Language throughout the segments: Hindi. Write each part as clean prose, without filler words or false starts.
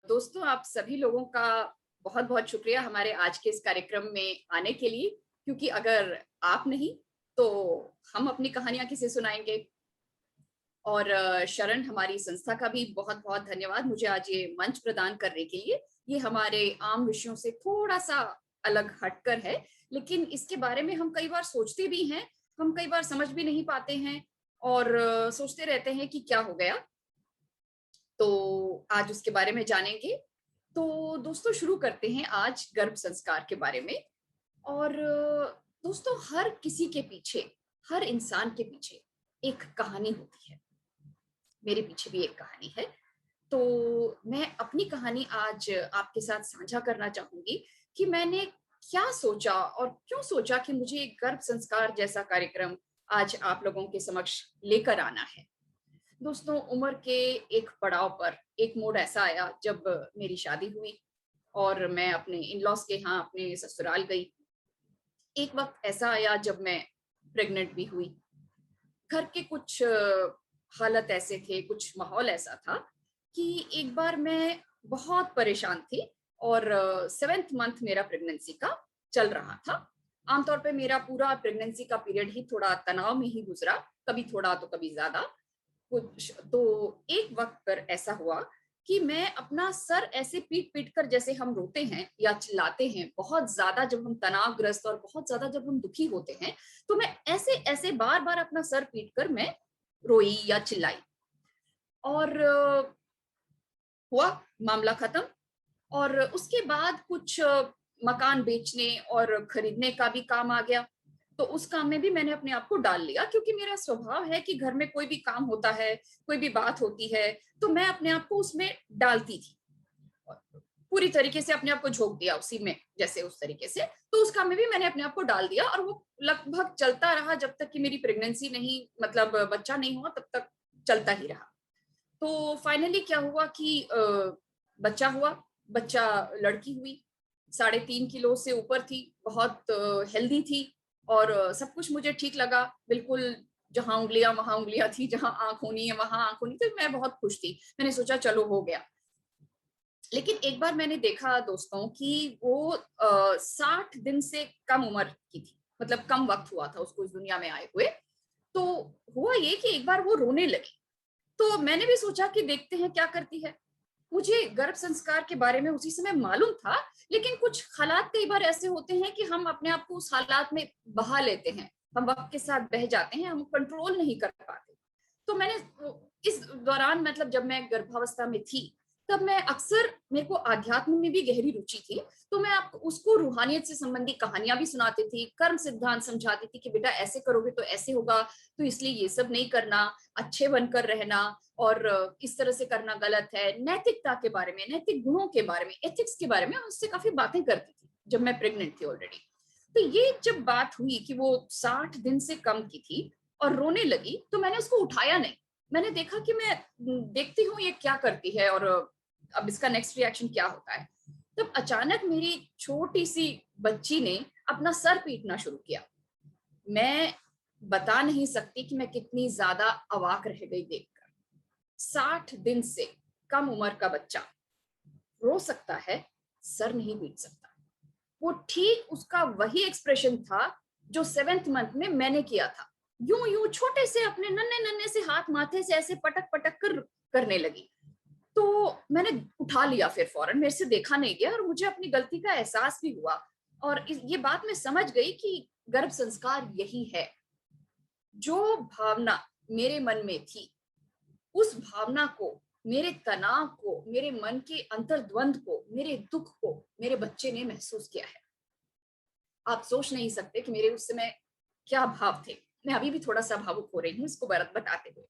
दोस्तों, आप सभी लोगों का बहुत-बहुत शुक्रिया हमारे आज के इस कार्यक्रम में आने के लिए, क्योंकि अगर आप नहीं, तो हम अपनी कहानियाँ किसे सुनाएँगे? और शरण, हमारी संस्था का भी बहुत-बहुत धन्यवाद मुझे आज ये मंच प्रदान करने के लिए। ये हमारे आम विषयों से थोड़ा-सा अलग हटकर है, लेकिन इसके बारे में हम कई बार सोचते भी हैं, हम कई बार समझ भी नहीं पाते हैं और सोचते रहते हैं कि क्या हो गया? तो आज उसके बारे में जानेंगे। तो दोस्तों, शुरू करते हैं आज गर्भ संस्कार के बारे में। और दोस्तों, हर किसी के पीछे, हर इंसान के पीछे एक कहानी होती है। मेरे पीछे भी एक कहानी है। तो मैं अपनी कहानी आज आपके साथ साझा करना चाहूँगी कि मैंने क्या सोचा और क्यों सोचा कि मुझे एक गर्भ संस्कार जैसा कार्यक्रम आज आप लोगों के समक्ष लेकर आना है। दोस्तों, उम्र के एक पड़ाव पर एक मोड़ ऐसा आया जब मेरी शादी हुई और मैं अपने इन-लॉज़ के यहाँ अपने ससुराल गई। एक वक़्त ऐसा आया जब मैं प्रेग्नेंट भी हुई। घर के कुछ हालात ऐसे थे, कुछ माहौल ऐसा था कि एक बार मैं बहुत परेशान थी और 7th मंथ मेरा प्रेगनेंसी का चल रहा था। आमतौर पे मेरा पूरा प्रेगनेंसी का पीरियड ही थोड़ा तनाव में ही गुज़रा, कभी थोड़ा तो कभी ज़्यादा। कुछ तो एक वक़्त पर ऐसा हुआ कि मैं अपना सर ऐसे पीट-पीट कर, जैसे हम रोते हैं या चिल्लाते हैं, बहुत ज़्यादा जब हम तनावग्रस्त और बहुत ज़्यादा जब हम दुखी होते हैं, तो मैं ऐसे-ऐसे बार-बार अपना सर पीट कर मैं रोई या चिल्लाई। और हुआ मामला खत्म। और उसके बाद कुछ मकान बेचने और खरीदने का भी काम आ गया। तो उस काम में भी मैंने अपने आप को डाल लिया, क्योंकि मेरा स्वभाव है कि घर में कोई भी काम होता है, कोई भी बात होती है, तो मैं अपने आप को उसमें डालती थी। और पूरी तरीके से अपने आप को झोंक दिया उसी में, जैसे उस तरीके से। तो उस काम में भी मैंने अपने आप को डाल दिया और वो लगभग चलता रहा जब तक कि मेरी प्रेगनेंसी नहीं, मतलब बच्चा नहीं हुआ, तब तक चलता ही रहा। तो फाइनली क्या हुआ कि बच्चा हुआ, बच्चा लड़की हुई, 3.5 किलो से ऊपर थी, बहुत हेल्दी थी और सब कुछ मुझे ठीक लगा। बिल्कुल, जहाँ उँगलियाँ वहाँ उँगलियाँ थी, जहाँ आँख होनी है वहाँ आँख होनी थी, मैं बहुत खुश थी। मैंने सोचा चलो हो गया। लेकिन एक बार मैंने देखा दोस्तों कि वो 60 दिन से कम उम्र की थी, मतलब कम वक़्त हुआ था उसको इस दुनिया में आए हुए। तो हुआ ये कि एक बार वो रोने लगी। तो मैंने भी सोचा कि देखते हैं क्या करती है। मुझे गर्भ संस्कार के बारे में उसी समय मालूम था, लेकिन कुछ हालात कई बार ऐसे होते हैं कि हम अपने आप को उस हालात में बहा लेते हैं। हम वक़्त के साथ बह जाते हैं, हम कंट्रोल नहीं कर पाते। तो मैंने इस दौरान, मतलब जब मैं गर्भावस्था में थी, तब मैं अक्सर, मेरे को आध्यात्म में भी गहरी रुचि थी, तो मैं आप उसको रूहानियत से संबंधी कहानियाँ भी सुनाती थी, कर्म सिद्धांत समझाती थी कि बेटा ऐसे करोगे तो ऐसे होगा, तो इसलिए ये सब नहीं करना, अच्छे बनकर रहना और इस तरह से करना गलत है। नैतिकता के बारे में, नैतिक गुणों के बारे में, एथिक्स के बारे में उससे काफ़ी बातें करती थी, जब मैं प्रेग्नेंट थी ऑलरेडी। तो ये जब बात हुई कि वो 60 दिन से कम की थी और रोने लगी, तो मैंने उसको उठाया नहीं। मैंने देखा कि मैं देखती हूँ ये क्या करती है और अब इसका नेक्स्ट रिएक्शन क्या होता है। तब अचानक मेरी छोटी-सी बच्ची ने अपना सर पीटना शुरू किया। मैं बता नहीं सकती कि मैं कितनी ज़्यादा अवाक रह गई देखकर। 60 दिन से कम उम्र का बच्चा रो सकता है, सर नहीं पीट सकता। वो ठीक उसका वही एक्सप्रेशन था जो 7th मंथ में मैंने किया था। यूं छोटे से अपने नन्हे नन्हे से हाथ माथे से ऐसे पटक पटक कर करने लगी। तो मैंने उठा लिया फिर फौरन, मेरे से देखा नहीं गया और मुझे अपनी गलती का एहसास भी हुआ। और ये बात मैं समझ गई कि गर्भ संस्कार यही है। जो भावना मेरे मन में थी, उस भावना को, मेरे तनाव को, मेरे मन के अंतर्द्वंद को, मेरे दुख को मेरे बच्चे ने महसूस किया है। आप सोच नहीं सकते कि मेरे उस समय क्या भाव थे। मैं अभी भी थोड़ा-सा भावुक हो रही हूँ इसको बताते हुए।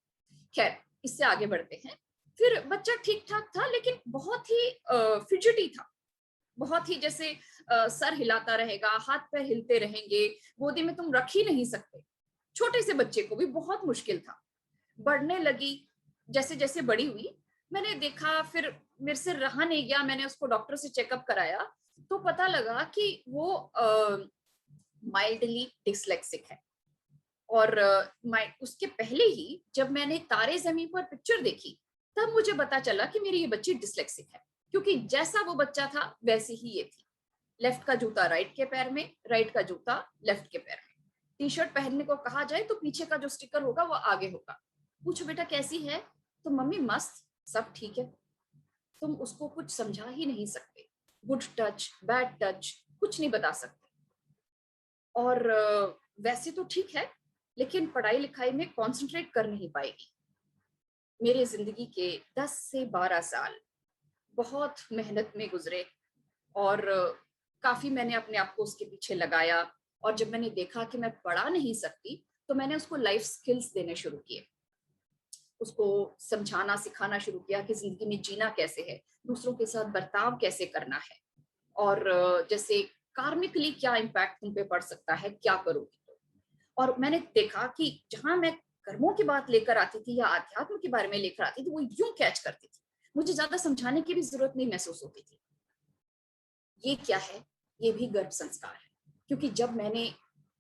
खैर, इससे आगे बढ़ते हैं। फिर बच्चा ठीक-ठाक था, लेकिन बहुत ही फिडजेटी था। बहुत ही जैसे सर हिलाता रहेगा, हाथ-पैर हिलते रहेंगे, गोदी में तुम रख ही नहीं सकते। छोटे से बच्चे को भी बहुत मुश्किल था। बढ़ने लगी, जैसे-जैसे बड़ी हुई, मैंने देखा, फिर मेरे से रहा नहीं गया, मैंने उसको डॉक्टर से चेकअप कराया, तो पता लगा कि वो माइल्डली डिस्लेक्सिक है। और मैं उसके पहले ही जब मैंने तारे ज़मीं पर पिक्चर देखी, तब मुझे पता चला कि मेरी ये बच्ची डिस्लेक्सिक है। क्योंकि जैसा वो बच्चा था वैसे ही ये थी। लेफ्ट का जूता राइट के पैर में, राइट का जूता लेफ्ट के पैर में। टी शर्ट पहनने को कहा जाए तो पीछे का जो स्टिकर होगा वो आगे होगा। पूछो बेटा कैसी है, तो मम्मी मस्त, सब ठीक है। तुम उसको कुछ समझा ही नहीं सकते, गुड टच बैड टच कुछ नहीं बता सकते। और वैसे तो ठीक है, लेकिन पढ़ाई लिखाई में कंसंट्रेट कर नहीं पाएगी। मेरे जिंदगी के 10 से 12 साल बहुत मेहनत में गुजरे, और काफी मैंने अपने आप को उसके पीछे लगाया। और जब मैंने देखा कि मैं पढ़ा नहीं सकती, तो मैंने उसको लाइफ स्किल्स देने शुरू किए, उसको समझाना सिखाना शुरू किया कि जिंदगी में जीना कैसे है, दूसरों के साथ बर्ताव कैसे करना है, और जैसे कार्मिकली क्या इम्पैक्ट तुम पे पड़ सकता है, क्या करोगी तो। और मैंने देखा कि जहां मैं कर्मों की बात लेकर आती थी या अध्यात्म के बारे में लेकर आती थी, वो यूं कैच करती थी, मुझे ज्यादा समझाने की भी जरूरत नहीं महसूस होती थी। ये क्या है, ये भी गर्भ संस्कार है। क्योंकि जब मैंने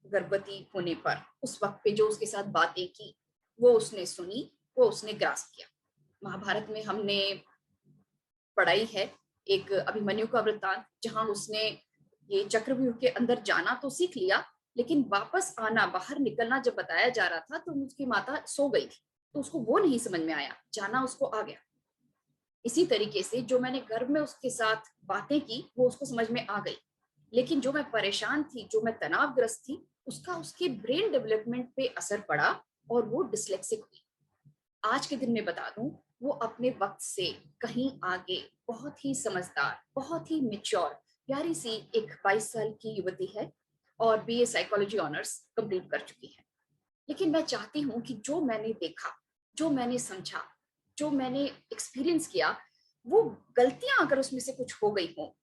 गर्भवती होने पर उस वक्त पे जो उसके साथ बातें की, वो उसने सुनी, वो उसने ग्रास्प किया। महाभारत में हमने पढ़ाई है एक अभिमन्यु का वृत्तांत, जहां उसने ये चक्रव्यूह के अंदर जाना तो सीख लिया, लेकिन वापस आना, बाहर निकलना जब बताया जा रहा था तो उसकी माता सो गई थी, तो उसको वो नहीं समझ में आया, जाना उसको आ गया। इसी तरीके से जो मैंने गर्भ में उसके साथ बातें की वो उसको समझ में आ गई, लेकिन जो मैं परेशान थी, जो मैं तनावग्रस्त थी, उसका उसके ब्रेन डेवलपमेंट पे असर पड़ा और वो डिसलेक्सिक हुई। आज के दिन में बता दूं, वो अपने वक्त से कहीं आगे, बहुत ही समझदार, बहुत ही मेच्योर, प्यारी सी एक 22 साल की युवती है, और बीए साइकोलॉजी ऑनर्स कंप्लीट कर चुकी है। लेकिन मैं चाहती हूँ कि जो मैंने देखा, जो मैंने समझा, जो मैंने एक्सपीरियंस किया, वो गलतियां अगर उसमें से कुछ हो गई हो,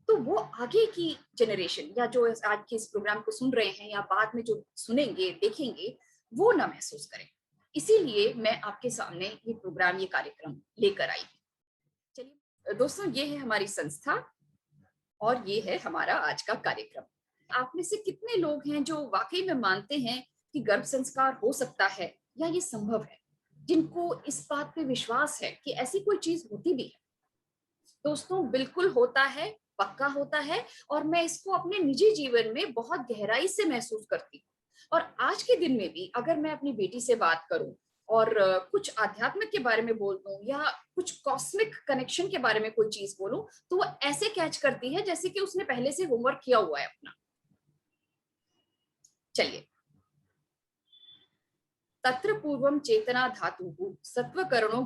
तो वो आगे की जनरेशन या जो आज के इस प्रोग्राम को सुन रहे हैं या बाद में जो सुनेंगे देखेंगे, वो ना महसूस करें। इसीलिए मैं आपके सामने ये प्रोग्राम, ये कार्यक्रम लेकर आई। चलिए दोस्तों, ये है हमारी संस्था और ये है हमारा आज का कार्यक्रम। आप में से कितने लोग हैं जो वाकई में मानते हैं कि गर्भ संस्कार हो सकता है या ये संभव है, जिनको इस बात पे विश्वास है कि ऐसी कोई चीज होती भी है? दोस्तों बिल्कुल होता है, पक्का होता है, और मैं इसको अपने निजी जीवन में बहुत गहराई से महसूस करती हूँ। और आज के दिन में भी अगर मैं अपनी बेटी से बात करूं और कुछ आध्यात्मिक के बारे में बोल दूं या कुछ कॉस्मिक कनेक्शन के बारे में कोई चीज बोलूं, तो वो ऐसे कैच करती है जैसे कि उसने पहले से होमवर्क किया हुआ है अपना। चलिए, तत्र पूर्वम चेतना धातु सत्वकरणो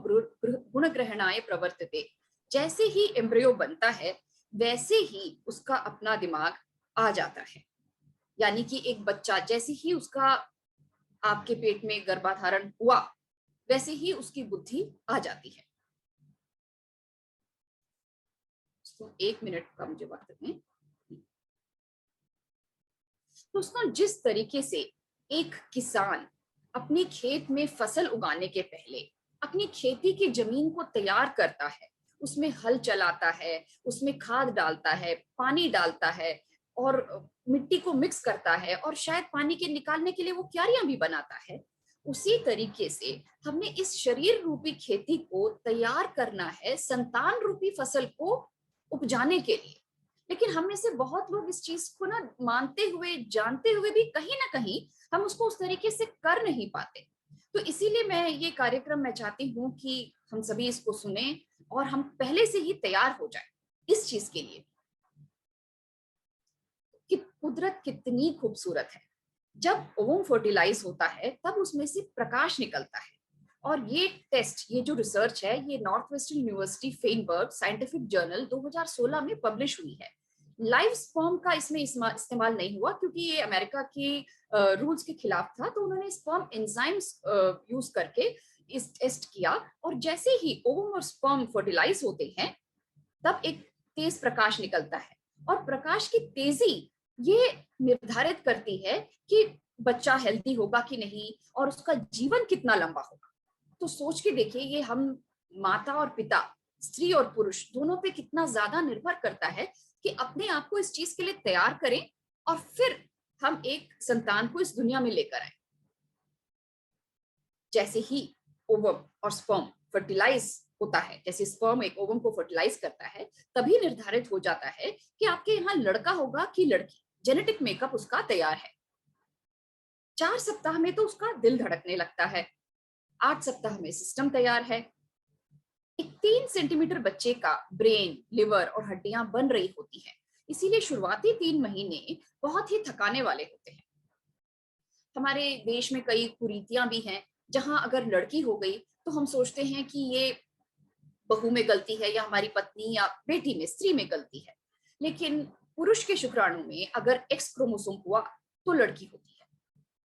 गुणग्रहणाय प्रवर्तते। जैसे ही एम्ब्रियो बनता है वैसे ही उसका अपना दिमाग आ जाता है। यानी कि एक बच्चा जैसे ही उसका आपके पेट में गर्भाधारण हुआ, वैसे ही उसकी बुद्धि आ जाती है। तो 1 मिनट का मुझे वक्त दें। दोस्तों, जिस तरीके से एक किसान अपने खेत में फसल उगाने के पहले अपनी खेती की जमीन को तैयार करता है, उसमें हल चलाता है, उसमें खाद डालता है, पानी डालता है, और मिट्टी को मिक्स करता है, और शायद पानी के निकालने के लिए वो क्यारियां भी बनाता है, उसी तरीके से हमने इस शरीर रूपी खेती को तैयार करना है संतान रूपी फसल को उपजाने के लिए। लेकिन हम में से बहुत लोग इस चीज को ना मानते हुए, जानते हुए भी कहीं ना कहीं हम उसको उस तरीके से कर नहीं पाते। तो इसीलिए मैं ये कार्यक्रम मैं चाहती हूँ कि हम सभी इसको सुने और हम पहले से ही तैयार हो जाए इस चीज के लिए कि कुदरत कितनी खूबसूरत है। जब ओवम फर्टिलाइज होता है तब उसमें से प्रकाश निकलता है। और ये टेस्ट, ये जो रिसर्च है, ये Northwestern University Feinberg scientific journal 2016 में पब्लिश हुई है। लाइव स्पर्म का इसमें इस्तेमाल नहीं हुआ क्योंकि ये अमेरिका के रूल्स के खिलाफ था, तो उन्होंने स्पर्म एंजाइम्स यूज करके इस टेस्ट किया। और जैसे ही ओवम और स्पर्म फर्टिलाइज होते हैं तब एक तेज प्रकाश निकलता है, और प्रकाश की तेजी ये निर्धारित करती है कि बच्चा हेल्दी होगा कि नहीं और उसका जीवन कितना लंबा होगा। तो सोच के देखिए, ये हम माता और पिता, स्त्री और पुरुष दोनों पे कितना ज्यादा निर्भर करता है कि अपने आप को इस चीज के लिए तैयार करें और फिर हम एक संतान को इस दुनिया में लेकर आए। जैसे ही ओवम और स्पर्म फर्टिलाइज होता है, जैसे स्पर्म एक ओवम को फर्टिलाइज करता है, तभी निर्धारित हो जाता है कि आपके यहाँ लड़का होगा कि लड़की। जेनेटिक मेकअप उसका तैयार है। 4 सप्ताह में तो उसका दिल धड़कने लगता है। 8 सप्ताह में सिस्टम तैयार है। एक 3 सेंटीमीटर बच्चे का ब्रेन, लिवर और हड्डियां बन रही होती हैं। इसीलिए शुरुआती 3 महीने बहुत ही थकाने वाले होते हैं। हमारे देश में कई कुरीतियां भी हैं, जहां अगर लड़की हो गई तो हम सोचते हैं कि ये बहू में गलती है या हमारी पत्नी या बेटी में, स्त्री में गलती है। लेकिन पुरुष के शुक्राणु में अगर एक्स क्रोमोसोम हुआ तो लड़की होती है,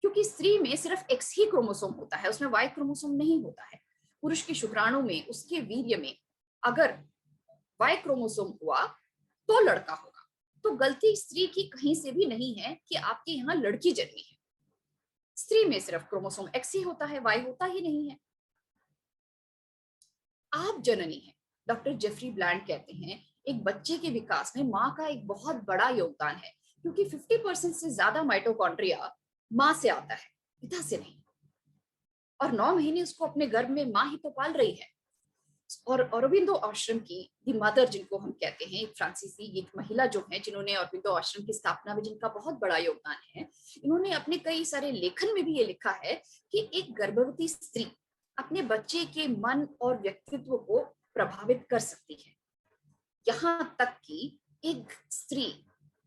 क्योंकि स्त्री में सिर्फ एक्स ही क्रोमोसोम होता है, उसमें वाई क्रोमोसोम नहीं होता है। पुरुष के शुक्राणु में, उसके वीर्य में अगर वाई क्रोमोसोम हुआ तो लड़का होगा। तो गलती स्त्री की कहीं से भी नहीं है कि आपके यहाँ लड़की जन्मी है। स्त्री में सिर्फ क्रोमोसोम एक्स ही होता है, वाई होता ही नहीं है। आप जननी है। डॉक्टर जेफरी ब्लैंड कहते हैं एक बच्चे के विकास में माँ का एक बहुत बड़ा योगदान है, क्योंकि 50% से ज्यादा माइटोकॉन्ड्रिया माँ से आता है, पिता से नहीं। और 9 महीने उसको अपने गर्भ में माँ ही तो पाल रही है। और औरोबिंदो आश्रम की दी मदर, जिनको हम कहते हैं, एक फ्रांसीसी एक महिला जो है जिन्होंने औरोबिंदो आश्रम की स्थापना में जिनका बहुत बड़ा योगदान है, इन्होंने अपने कई सारे लेखन में भी ये लिखा है कि एक गर्भवती स्त्री अपने बच्चे के मन और व्यक्तित्व को प्रभावित कर सकती है। यहाँ तक कि एक स्त्री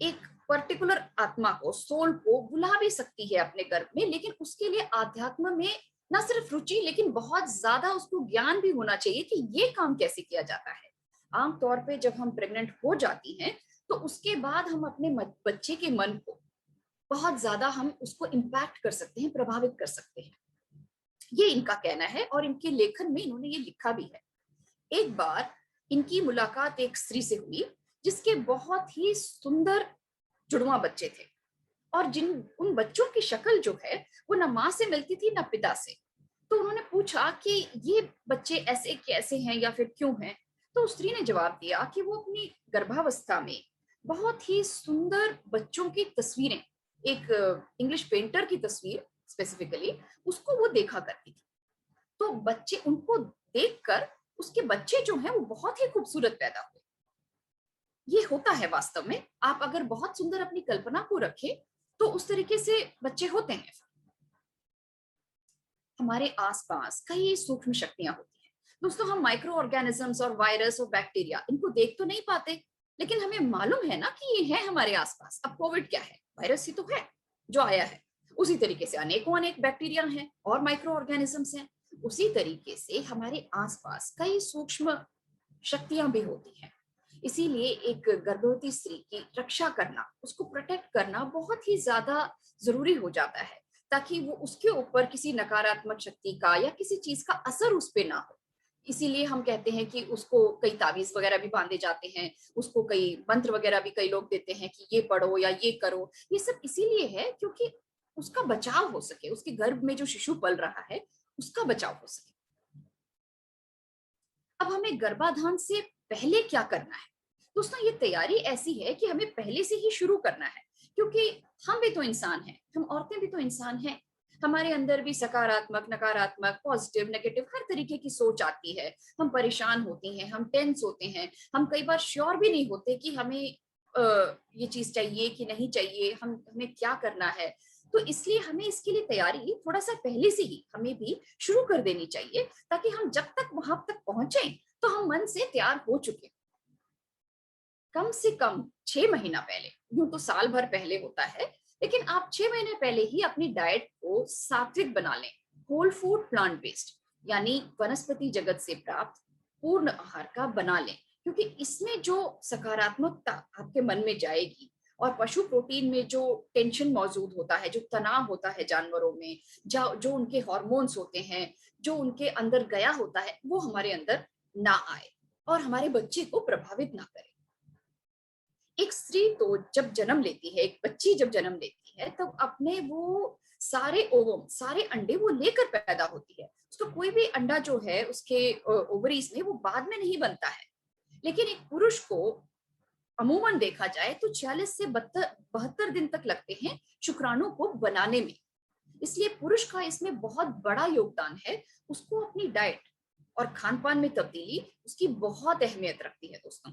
एक पर्टिकुलर आत्मा को, सोल को बुला भी सकती है अपने गर्भ में, लेकिन उसके लिए आध्यात्म में न सिर्फ रुचि, लेकिन बहुत ज्यादा उसको ज्ञान भी होना चाहिए कि ये काम कैसे किया जाता है। आमतौर पे जब हम प्रेग्नेंट हो जाती हैं तो उसके बाद हम अपने बच्चे के मन को बहुत ज्यादा हम उसको इम्पैक्ट कर सकते हैं, प्रभावित कर सकते हैं। ये इनका कहना है और इनके लेखन में इन्होंने ये लिखा भी है। एक बार इनकी मुलाकात एक स्त्री से हुई जिसके बहुत ही सुंदर जुड़वा बच्चे थे, और जिन उन बच्चों की शक्ल जो है वो न माँ से मिलती थी न पिता से। तो उन्होंने पूछा कि ये बच्चे ऐसे कैसे हैं या फिर क्यों हैं। तो उस स्त्री ने जवाब दिया कि वो अपनी गर्भावस्था में बहुत ही सुंदर बच्चों की तस्वीरें, एक इंग्लिश पेंटर की तस्वीर स्पेसिफिकली, उसको वो देखा करती थी। तो बच्चे उनको देखकर उसके बच्चे जो हैं वो बहुत ही खूबसूरत पैदा हुए। ये होता है वास्तव में। आप अगर बहुत सुंदर अपनी कल्पना को रखें तो उस तरीके से बच्चे होते हैं। हमारे आसपास कई सूक्ष्म शक्तियां होती हैं। दोस्तों, हम माइक्रो ऑर्गेनिजम्स और वायरस और बैक्टीरिया इनको देख तो नहीं पाते, लेकिन हमें मालूम है ना कि ये है हमारे आसपास। अब कोविड क्या है? वायरस ही तो है जो आया है। उसी तरीके से अनेकों अनेक बैक्टीरिया हैं और माइक्रो ऑर्गेनिजम्स हैं। उसी तरीके से हमारे आसपास कई सूक्ष्म शक्तियां भी होती हैं। इसीलिए एक गर्भवती स्त्री की रक्षा करना, उसको प्रोटेक्ट करना बहुत ही ज्यादा जरूरी हो जाता है, ताकि वो उसके ऊपर किसी नकारात्मक शक्ति का या किसी चीज का असर उस पे ना हो। इसीलिए हम कहते हैं कि उसको कई ताबीज वगैरह भी बांधे जाते हैं, उसको कई मंत्र वगैरह भी कई लोग देते हैं कि ये पढ़ो या ये करो। ये सब इसीलिए है क्योंकि उसका बचाव हो सके, उसके गर्भ में जो शिशु पल रहा है उसका बचाव हो सके। अब हमें गर्भाधान से पहले क्या करना है? दोस्तों, ये तैयारी ऐसी है कि हमें पहले से ही शुरू करना है, क्योंकि हम भी तो इंसान हैं, हम औरतें भी तो इंसान हैं। हमारे अंदर भी सकारात्मक, नकारात्मक, पॉजिटिव, नेगेटिव हर तरीके की सोच आती है। हम परेशान होती हैं, हम टेंस होते हैं, हम कई बार श्योर भी नहीं होते कि हमें ये चीज चाहिए कि नहीं चाहिए, हमें क्या करना है। तो इसलिए हमें इसके लिए तैयारी थोड़ा सा पहले से ही हमें भी शुरू कर देनी चाहिए, ताकि हम जब तक वहां तक पहुंचे तो हम मन से तैयार हो चुके। कम से कम 6 महीना पहले, यूं तो साल भर पहले होता है, लेकिन आप 6 महीने पहले ही अपनी डाइट को सात्विक बना लें। होल फूड, प्लांट बेस्ड, यानी वनस्पति जगत से प्राप्त पूर्ण आहार का बना लें, क्योंकि इसमें जो सकारात्मकता आपके मन में जाएगी, और पशु प्रोटीन में जो टेंशन मौजूद होता है, जो तनाव होता है जानवरों में, जो उनके हार्मोन्स होते हैं, जो उनके अंदर गया होता है, वो हमारे अंदर ना आए और हमारे बच्चे को प्रभावित ना करे। एक स्त्री तो जब जन्म लेती है, एक बच्ची जब जन्म लेती है, तब अपने वो सारे ओवम, सारे अंडे वो लेकर पैदा होती है। उसका कोई भी अंडा जो है उसके ओवरीज में, वो बाद में नहीं बनता है। लेकिन एक पुरुष को अमूमन देखा जाए तो 46 से 72 दिन तक लगते हैं शुक्राणु को बनाने में। इसलिए पुरुष का इसमें बहुत बड़ा योगदान है। उसको अपनी डाइट और खान पान में तब्दीली उसकी बहुत अहमियत रखती है दोस्तों।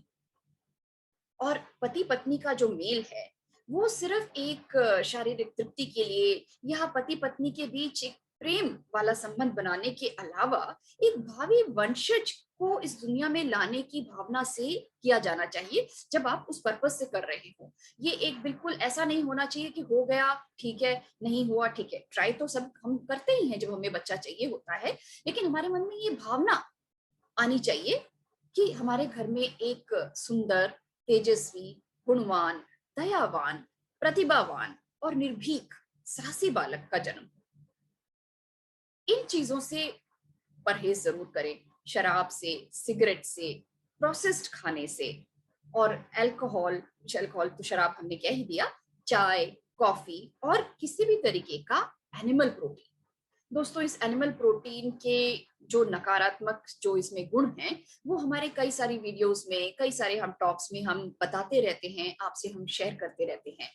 और पति पत्नी का जो मेल है वो सिर्फ एक शारीरिक तृप्ति के लिए या पति पत्नी के बीच एक प्रेम वाला संबंध बनाने के अलावा एक भावी वंशज को इस दुनिया में लाने की भावना से किया जाना चाहिए, जब आप उस पर्पज से कर रहे हो। ये एक बिल्कुल ऐसा नहीं होना चाहिए कि हो गया ठीक है, नहीं हुआ ठीक है। ट्राई तो सब हम करते ही हैं जब हमें बच्चा चाहिए होता है, लेकिन हमारे मन में ये भावना आनी चाहिए कि हमारे घर में एक सुंदर, तेजस्वी, गुणवान, दयावान, प्रतिभावान और निर्भीक साहसी बालक का जन्म। इन चीजों से परहेज जरूर करें, शराब से, सिगरेट से, प्रोसेस्ड खाने से, और अल्कोहल, अल्कोहल तो शराब हमने कह ही दिया, चाय, कॉफी और किसी भी तरीके का एनिमल प्रोटीन। दोस्तों इस एनिमल प्रोटीन के जो नकारात्मक जो इसमें गुण हैं वो हमारे कई सारी वीडियोस में, कई सारे हम टॉक्स में हम बताते रहते हैं, आपसे हम शेयर करते रहते हैं।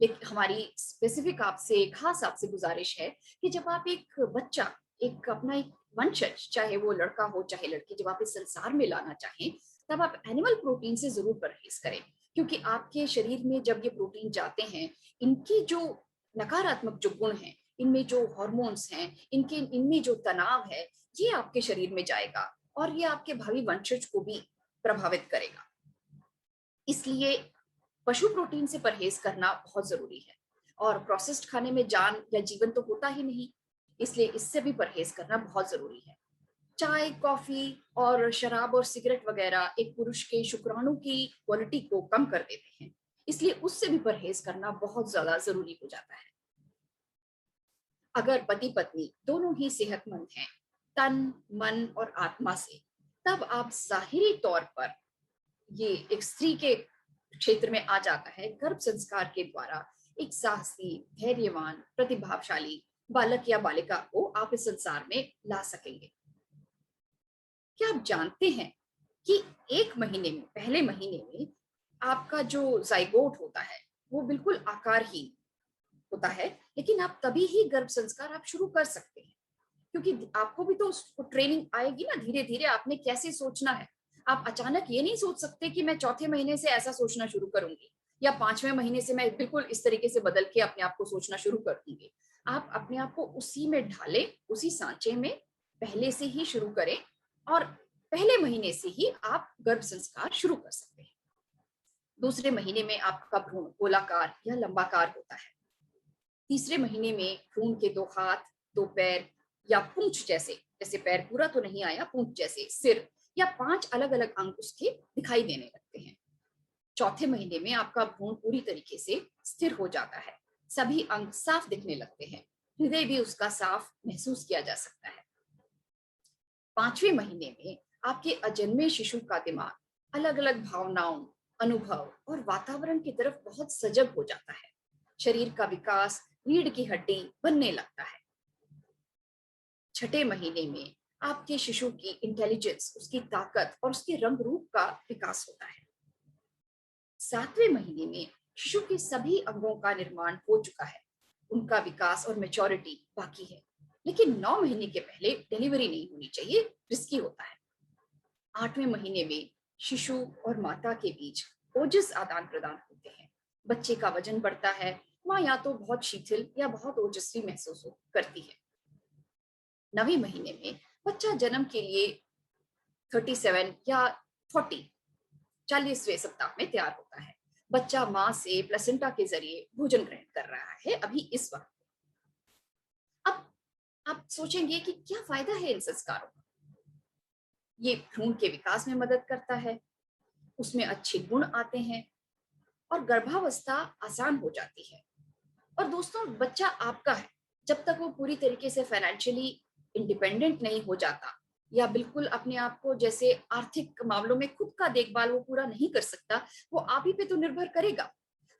लेकिन हमारी स्पेसिफिक आपसे, खास आपसे गुजारिश है कि जब आप एक बच्चा, एक अपना एक वंशज, चाहे वो लड़का हो चाहे लड़की, जब आप इस संसार में लाना चाहें तब आप एनिमल प्रोटीन से जरूर परहेज करें, क्योंकि आपके शरीर में जब ये प्रोटीन जाते हैं, इनकी जो नकारात्मक जो गुण हैं, इनमें जो हार्मोन्स हैं, इनमें जो तनाव है, ये आपके शरीर में जाएगा और ये आपके भावी वंशज को भी प्रभावित करेगा। इसलिए पशु प्रोटीन से परहेज करना बहुत जरूरी है। और प्रोसेस्ड खाने में जान या जीवन तो होता ही नहीं, इसलिए इससे भी परहेज करना बहुत जरूरी है। चाय, कॉफी और शराब और सिगरेट वगैरह एक पुरुष के शुक्राणु की क्वालिटी को कम कर देते हैं, इसलिए उससे भी परहेज करना बहुत ज्यादा जरूरी हो जाता है। अगर पति पत्नी दोनों ही सेहतमंद हैं, तन, मन और आत्मा से, तब आप जाहिरी तौर पर, ये एक स्त्री के क्षेत्र में आ जाता है, गर्भ संस्कार के द्वारा एक साहसी, धैर्यवान, प्रतिभाशाली बालक या बालिका को आप इस संसार में ला सकेंगे। क्या आप जानते हैं कि एक महीने में, पहले महीने में आपका जो जाइगोट होता है वो बिल्कुल आकारहीन होता है, लेकिन आप तभी ही गर्भ संस्कार आप शुरू कर सकते हैं, क्योंकि आपको भी तो उसको ट्रेनिंग आएगी ना, धीरे धीरे आपने कैसे सोचना है। आप अचानक ये नहीं सोच सकते कि मैं चौथे महीने से ऐसा सोचना शुरू करूंगी या पांचवें महीने से मैं बिल्कुल इस तरीके से बदल के अपने आप को सोचना शुरू कर दूंगी। आप अपने आप को उसी में ढालें, उसी सांचे में पहले से ही शुरू करें और पहले महीने से ही आप गर्भ संस्कार शुरू कर सकते हैं। दूसरे महीने में आपका भ्रूण गोलाकार या लंबाकार होता है। तीसरे महीने में भ्रूण के 2 हाथ, 2 पैर या पूंछ जैसे, जैसे पैर पूरा तो नहीं आया, पूंछ जैसे सिर या 5 अलग अलग अंग उसके दिखाई देने लगते हैं। चौथे महीने में आपका भ्रूण पूरी तरीके से स्थिर हो जाता है, सभी अंग साफ दिखने लगते हैं, हृदय भी उसका साफ महसूस किया जा सकता है। पांचवें महीने में आपके अजन्मे शिशु का दिमाग अलग अलग भावनाओं, अनुभव और वातावरण की तरफ बहुत सजग हो जाता है। शरीर का विकास रीढ़ की हड्डी बनने लगता है। छठे महीने में आपके शिशु की इंटेलिजेंस, उसकी ताकत और उसके रंग रूप का विकास होता है। सातवें महीने में शिशु के सभी अंगों का निर्माण हो चुका है, उनका विकास और मैच्योरिटी बाकी है, लेकिन 9 महीने के पहले डिलीवरी नहीं होनी चाहिए, रिस्की होता है। 8वें महीने में शिशु और माता के बीच ओजस आदान प्रदान होते हैं, बच्चे का वजन बढ़ता है, माँ या तो बहुत शिथिल या बहुत ओजस्वी महसूस करती है। 9वें महीने में बच्चा जन्म के लिए 37 या 40वें सप्ताह में तैयार होता है। बच्चा माँ से प्लेसेंटा के जरिए भोजन ग्रहण कर रहा है अभी इस वक्त। अब आप सोचेंगे कि क्या फायदा है इन संस्कारों का। ये भ्रूण के विकास में मदद करता है, उसमें अच्छे गुण आते हैं और गर्भावस्था आसान हो जाती है। और दोस्तों बच्चा आपका है, जब तक वो पूरी तरीके से फाइनेंशियली इंडिपेंडेंट नहीं हो जाता या बिल्कुल अपने आप को, जैसे आर्थिक मामलों में खुद का देखभाल वो पूरा नहीं कर सकता, वो आप ही पे तो निर्भर करेगा।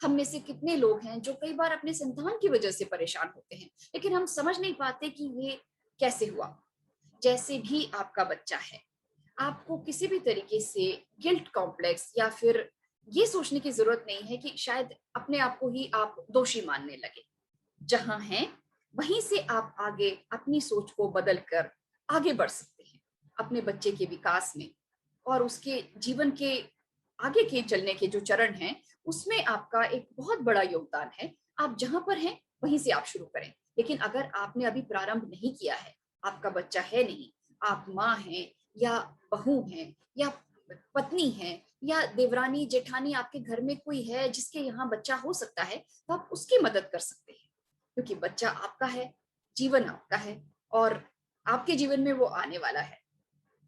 हम में से कितने लोग हैं जो कई बार अपने संतान की वजह से परेशान होते हैं, लेकिन हम समझ नहीं पाते कि ये कैसे हुआ। जैसे भी आपका बच्चा है, आपको किसी भी तरीके से गिल्ट कॉम्प्लेक्स या फिर ये सोचने की जरूरत नहीं है कि शायद अपने आप को ही आप दोषी मानने लगे। जहां हैं वहीं से आप आगे अपनी सोच को बदल कर आगे बढ़ सकते हैं। अपने बच्चे के विकास में और उसके जीवन के आगे के चलने के जो चरण हैं, उसमें आपका एक बहुत बड़ा योगदान है। आप जहाँ पर हैं, वहीं से आप शुरू करें। लेकिन अगर आपने अभी प्रारंभ नहीं किया है, आपका बच्चा है नहीं, आप माँ हैं या बहू हैं या पत्नी हैं या देवरानी, जेठानी आपके घर में कोई है जिसके यहाँ बच्चा हो सकता है, तो आप उसकी मदद कर सकते हैं। क्योंकि बच्चा आपका है, जीवन आपका है और आपके जीवन में वो आने वाला है।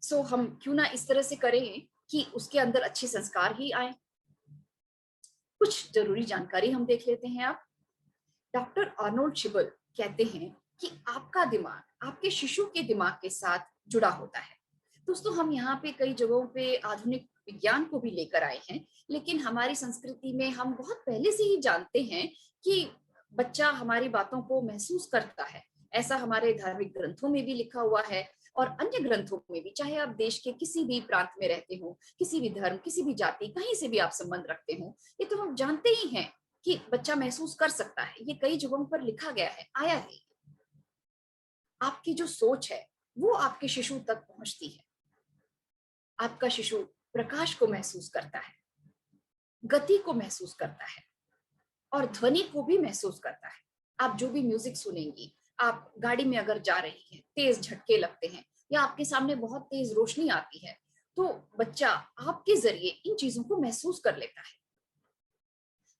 सो हम क्यों ना इस तरह से करें कि उसके अंदर अच्छे संस्कार ही आए। कुछ जरूरी जानकारी हम देख लेते हैं। आप डॉक्टर आर्नोल्ड शिबल कहते हैं कि आपका दिमाग आपके शिशु के दिमाग के साथ जुड़ा होता है। दोस्तों, हम यहाँ पे कई जगहों पे आधुनिक विज्ञान को भी लेकर आए हैं, लेकिन हमारी संस्कृति में हम बहुत पहले से ही जानते हैं कि बच्चा हमारी बातों को महसूस करता है। ऐसा हमारे धार्मिक ग्रंथों में भी लिखा हुआ है और अन्य ग्रंथों में भी। चाहे आप देश के किसी भी प्रांत में रहते हो, किसी भी धर्म, किसी भी जाति, कहीं से भी आप संबंध रखते हो, ये तो हम जानते ही हैं कि बच्चा महसूस कर सकता है। ये कई जगहों पर लिखा गया है, आया है। आपकी जो सोच है वो आपके शिशु तक पहुंचती है। आपका शिशु प्रकाश को महसूस करता है, गति को महसूस करता है और ध्वनि को भी महसूस करता है। आप जो भी म्यूजिक सुनेंगी, आप गाड़ी में अगर जा रही हैं, तेज झटके लगते हैं या आपके सामने बहुत तेज रोशनी आती है, तो बच्चा आपके जरिए इन चीजों को महसूस कर लेता है।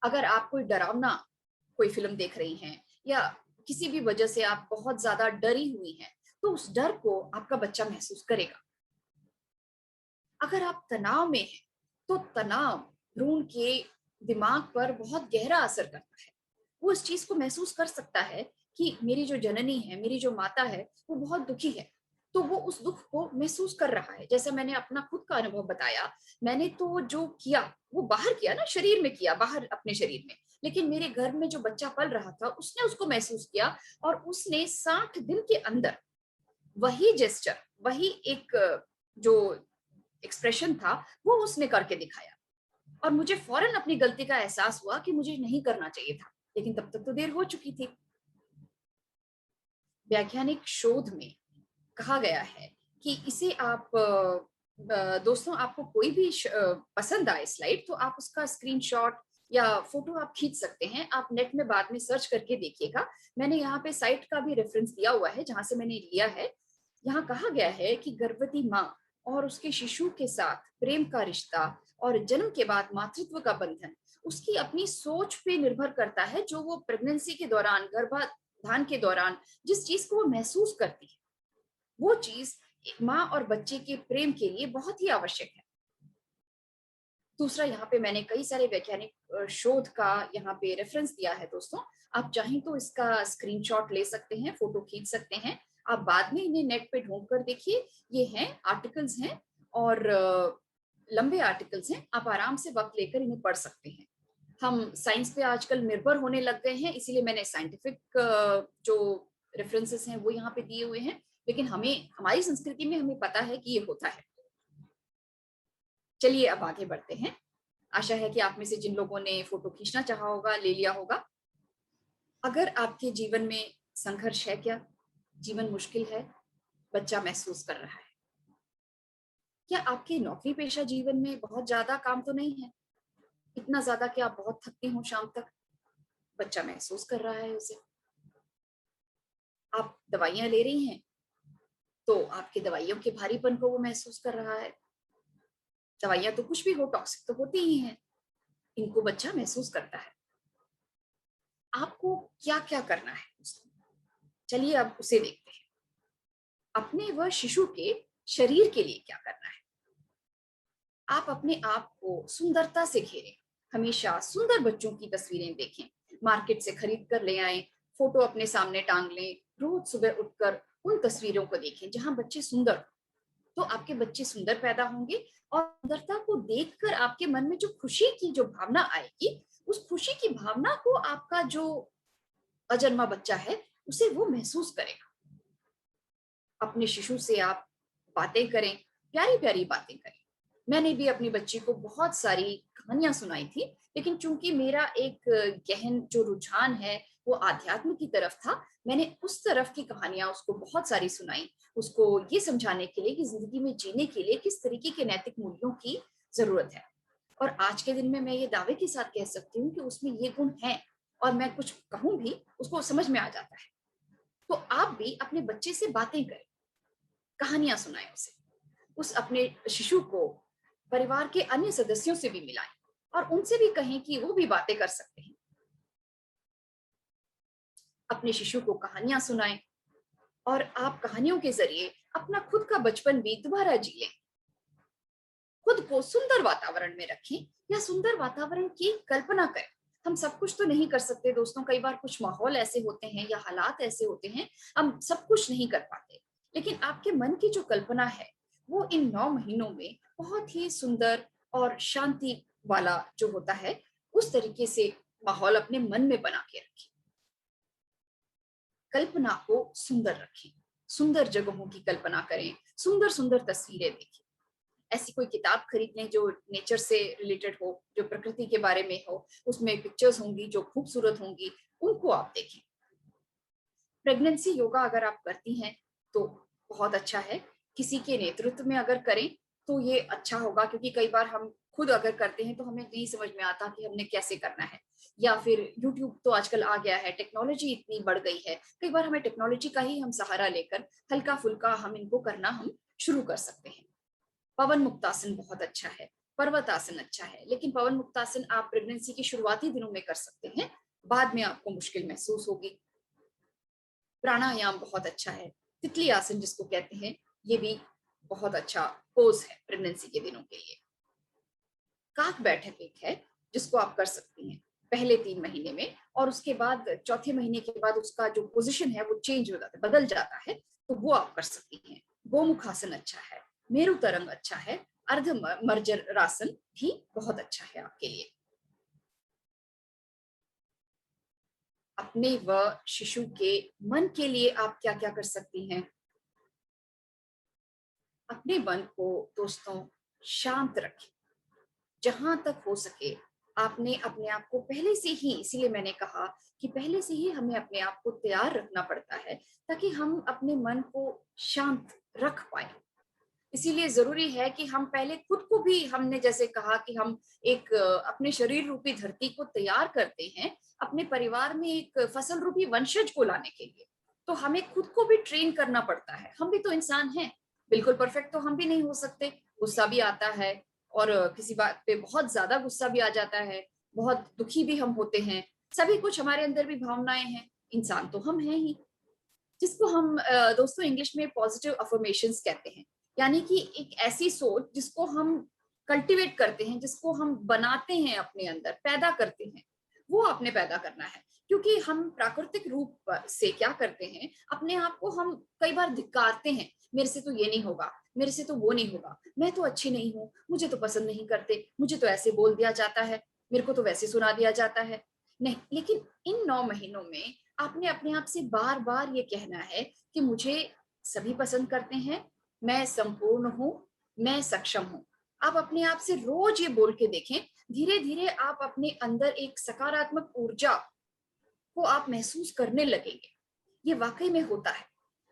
अगर आप कोई डरावना कोई फिल्म देख रही हैं या किसी भी वजह से आप बहुत ज्यादा डरी हुई हैं, तो उस डर को आपका बच्चा महसूस करेगा। अगर आप तनाव में हैं, तो तनाव भ्रूण के दिमाग पर बहुत गहरा असर करता है। वो इस चीज को महसूस कर सकता है कि मेरी जो जननी है, मेरी जो माता है, वो बहुत दुखी है। तो वो उस दुख को महसूस कर रहा है। जैसे मैंने अपना खुद का अनुभव बताया, मैंने तो जो किया वो बाहर किया ना, शरीर में किया, बाहर अपने शरीर में। लेकिन मेरे घर में जो बच्चा पल रहा था, उसने उसको महसूस किया और उसने 60 दिन के अंदर वही जेस्चर, वही एक जो एक्सप्रेशन था, वो उसने करके दिखाया। और मुझे फौरन अपनी गलती का एहसास हुआ कि मुझे नहीं करना चाहिए था, लेकिन तब तक तो देर हो चुकी थी। वैज्ञानिक शोध में कहा गया है कि इसे आप दोस्तों, आपको कोई भी पसंद आए स्लाइड, तो आप उसका स्क्रीनशॉट या फोटो आप खींच सकते हैं। आप नेट में बाद में सर्च करके देखिएगा। मैंने यहाँ पे साइट का भी रेफरेंस दिया हुआ है जहां से मैंने लिया है। यहाँ कहा गया है कि गर्भवती माँ और उसके शिशु के साथ प्रेम का रिश्ता और जन्म के बाद मातृत्व का बंधन उसकी अपनी सोच पे निर्भर करता है, जो वो प्रेगनेंसी के दौरान, गर्भाधान के दौरान जिस चीज को वो महसूस करती है, वो चीज माँ और बच्चे के प्रेम के लिए बहुत ही आवश्यक है। दूसरा, यहाँ पे मैंने कई सारे वैज्ञानिक शोध का यहाँ पे रेफरेंस दिया है। दोस्तों, आप चाहें तो इसका स्क्रीनशॉट ले सकते हैं, फोटो खींच सकते हैं। आप बाद में इन्हें नेट पे ढूंढ कर देखिए। ये हैं, आर्टिकल्स हैं और लंबे आर्टिकल्स हैं। आप आराम से वक्त लेकर इन्हें पढ़ सकते हैं। हम साइंस पे आजकल निर्भर होने लग गए हैं, इसीलिए मैंने साइंटिफिक जो रेफरेंसेस हैं वो यहाँ पे दिए हुए हैं। लेकिन हमें, हमारी संस्कृति में हमें पता है कि ये होता है। चलिए अब आगे बढ़ते हैं। आशा है कि आप में से जिन लोगों ने फोटो खींचना चाहा होगा, ले लिया होगा। अगर आपके जीवन में संघर्ष है क्या, जीवन मुश्किल है, बच्चा महसूस कर रहा है, क्या आपके नौकरी पेशा जीवन में बहुत ज्यादा काम तो नहीं है, इतना ज्यादा कि आप बहुत थकते हो शाम तक, बच्चा महसूस कर रहा है उसे। आप दवाइयां ले रही हैं तो आपके दवाइयों के भारीपन को वो महसूस कर रहा है। दवाइयां तो कुछ भी हो, टॉक्सिक तो होती ही हैं, इनको बच्चा महसूस करता है। आपको क्या क्या करना है, चलिए अब उसे देखते हैं। अपने व शिशु के शरीर के लिए क्या करना है। आप अपने आप को सुंदरता से घेरें। हमेशा सुंदर बच्चों की तस्वीरें देखें। मार्केट से खरीद कर ले आए, फोटो अपने सामने टांग लें। रोज सुबह उठकर उन तस्वीरों को देखें जहां बच्चे सुंदर, तो आपके बच्चे सुंदर पैदा होंगे। और सुंदरता को देखकर आपके मन में जो खुशी की जो भावना आएगी, उस खुशी की भावना को आपका जो अजन्मा बच्चा है उसे वो महसूस करेगा। अपने शिशु से आप बातें करें, प्यारी प्यारी बातें करें। मैंने भी अपनी बच्ची को बहुत सारी कहानियां सुनाई थी, लेकिन चूंकि मेरा एक गहन जो रुझान है वो आध्यात्म की तरफ था, मैंने उस तरफ की कहानियां उसको बहुत सारी सुनाई, उसको ये समझाने के लिए कि जिंदगी में जीने के लिए किस तरीके के नैतिक मूल्यों की जरूरत है। और आज के दिन में मैं ये दावे के साथ कह सकती हूँ कि उसमें ये गुण है, और मैं कुछ कहूं भी उसको समझ में आ जाता है। तो आप भी अपने बच्चे से बातें करें, कहानियां सुनाएं उसे, उस अपने शिशु को परिवार के अन्य सदस्यों से भी मिलाएं और उनसे भी कहें कि वो भी बातें कर सकते हैं। अपने शिशु को कहानियां सुनाएं और आप कहानियों के जरिए अपना खुद का बचपन भी दोबारा जी लें। खुद को सुंदर वातावरण में रखें या सुंदर वातावरण की कल्पना करें। हम सब कुछ तो नहीं कर सकते दोस्तों, कई बार कुछ माहौल ऐसे होते हैं या हालात ऐसे होते हैं, हम सब कुछ नहीं कर पाते। लेकिन आपके मन की जो कल्पना है वो इन 9 महीनों में बहुत ही सुंदर और शांति वाला जो होता है, उस तरीके से माहौल अपने मन में बना के रखें। कल्पना को सुंदर रखें, सुंदर जगहों की कल्पना करें, सुंदर सुंदर तस्वीरें देखें। ऐसी कोई किताब खरीद लें जो नेचर से रिलेटेड हो, जो प्रकृति के बारे में हो, उसमें पिक्चर्स होंगी जो खूबसूरत होंगी, उनको आप देखें। प्रेगनेंसी योगा अगर आप करती हैं तो बहुत अच्छा है, किसी के नेतृत्व में अगर करें तो ये अच्छा होगा, क्योंकि कई बार हम खुद अगर करते हैं तो हमें नहीं समझ में आता कि हमने कैसे करना है। या फिर यूट्यूब तो आजकल आ गया है, टेक्नोलॉजी इतनी बढ़ गई है, कई बार हमें टेक्नोलॉजी का ही हम सहारा लेकर हल्का फुल्का हम इनको करना हम शुरू कर सकते हैं। पवन मुक्तासन बहुत अच्छा है, पर्वत आसन अच्छा है, लेकिन पवन मुक्तासन आप प्रेगनेंसी के शुरुआती दिनों में कर सकते हैं, बाद में आपको मुश्किल महसूस होगी। प्राणायाम बहुत अच्छा है, तितली आसन जिसको कहते हैं, ये भी बहुत अच्छा पोज है प्रेगनेंसी के दिनों के लिए। काक बैठक एक है जिसको आप कर सकती हैं पहले 3 महीने में, और उसके बाद चौथे महीने के बाद उसका जो पोजीशन है वो चेंज हो जाता है, बदल जाता है, तो वो आप कर सकती हैं। गोमुखासन अच्छा है, मेरु तरंग अच्छा है, अर्ध मर्जरासन भी बहुत अच्छा है आपके लिए। अपने व शिशु के मन के लिए आप क्या क्या कर सकती हैं? अपने मन को दोस्तों शांत रखें, जहां तक हो सके। आपने अपने आप को पहले से ही, इसीलिए मैंने कहा कि पहले से ही हमें अपने आप को तैयार रखना पड़ता है ताकि हम अपने मन को शांत रख पाए। इसीलिए जरूरी है कि हम पहले खुद को भी, हमने जैसे कहा कि हम एक अपने शरीर रूपी धरती को तैयार करते हैं अपने परिवार में एक फसल रूपी वंशज को लाने के लिए, तो हमें खुद को भी ट्रेन करना पड़ता है। हम भी तो इंसान हैं, बिल्कुल परफेक्ट तो हम भी नहीं हो सकते, गुस्सा भी आता है, और किसी बात पे बहुत ज्यादा गुस्सा भी आ जाता है, बहुत दुखी भी हम होते हैं, सभी कुछ हमारे अंदर भी भावनाएं हैं, इंसान तो हम हैं ही। जिसको हम दोस्तों इंग्लिश में पॉजिटिव अफर्मेशंस कहते हैं, यानी कि एक ऐसी सोच जिसको हम कल्टीवेट करते हैं, जिसको हम बनाते हैं अपने अंदर, पैदा करते हैं, वो आपने पैदा करना है। क्योंकि हम प्राकृतिक रूप से क्या करते हैं, अपने आप को हम कई बार धिक्कारते हैं, मेरे से तो ये नहीं होगा, मेरे से तो वो नहीं होगा, मैं तो अच्छी नहीं हूँ, मुझे तो पसंद नहीं करते, मुझे तो ऐसे बोल दिया जाता है, मेरे को तो वैसे सुना दिया जाता है। नहीं, लेकिन इन 9 महीनों में आपने अपने आप से बार बार ये कहना है कि मुझे सभी पसंद करते हैं, मैं संपूर्ण हूं, मैं सक्षम हूं। आप अपने आप से रोज ये बोल के देखें, धीरे धीरे आप अपने अंदर एक सकारात्मक ऊर्जा को आप महसूस करने लगेंगे। ये वाकई में होता है,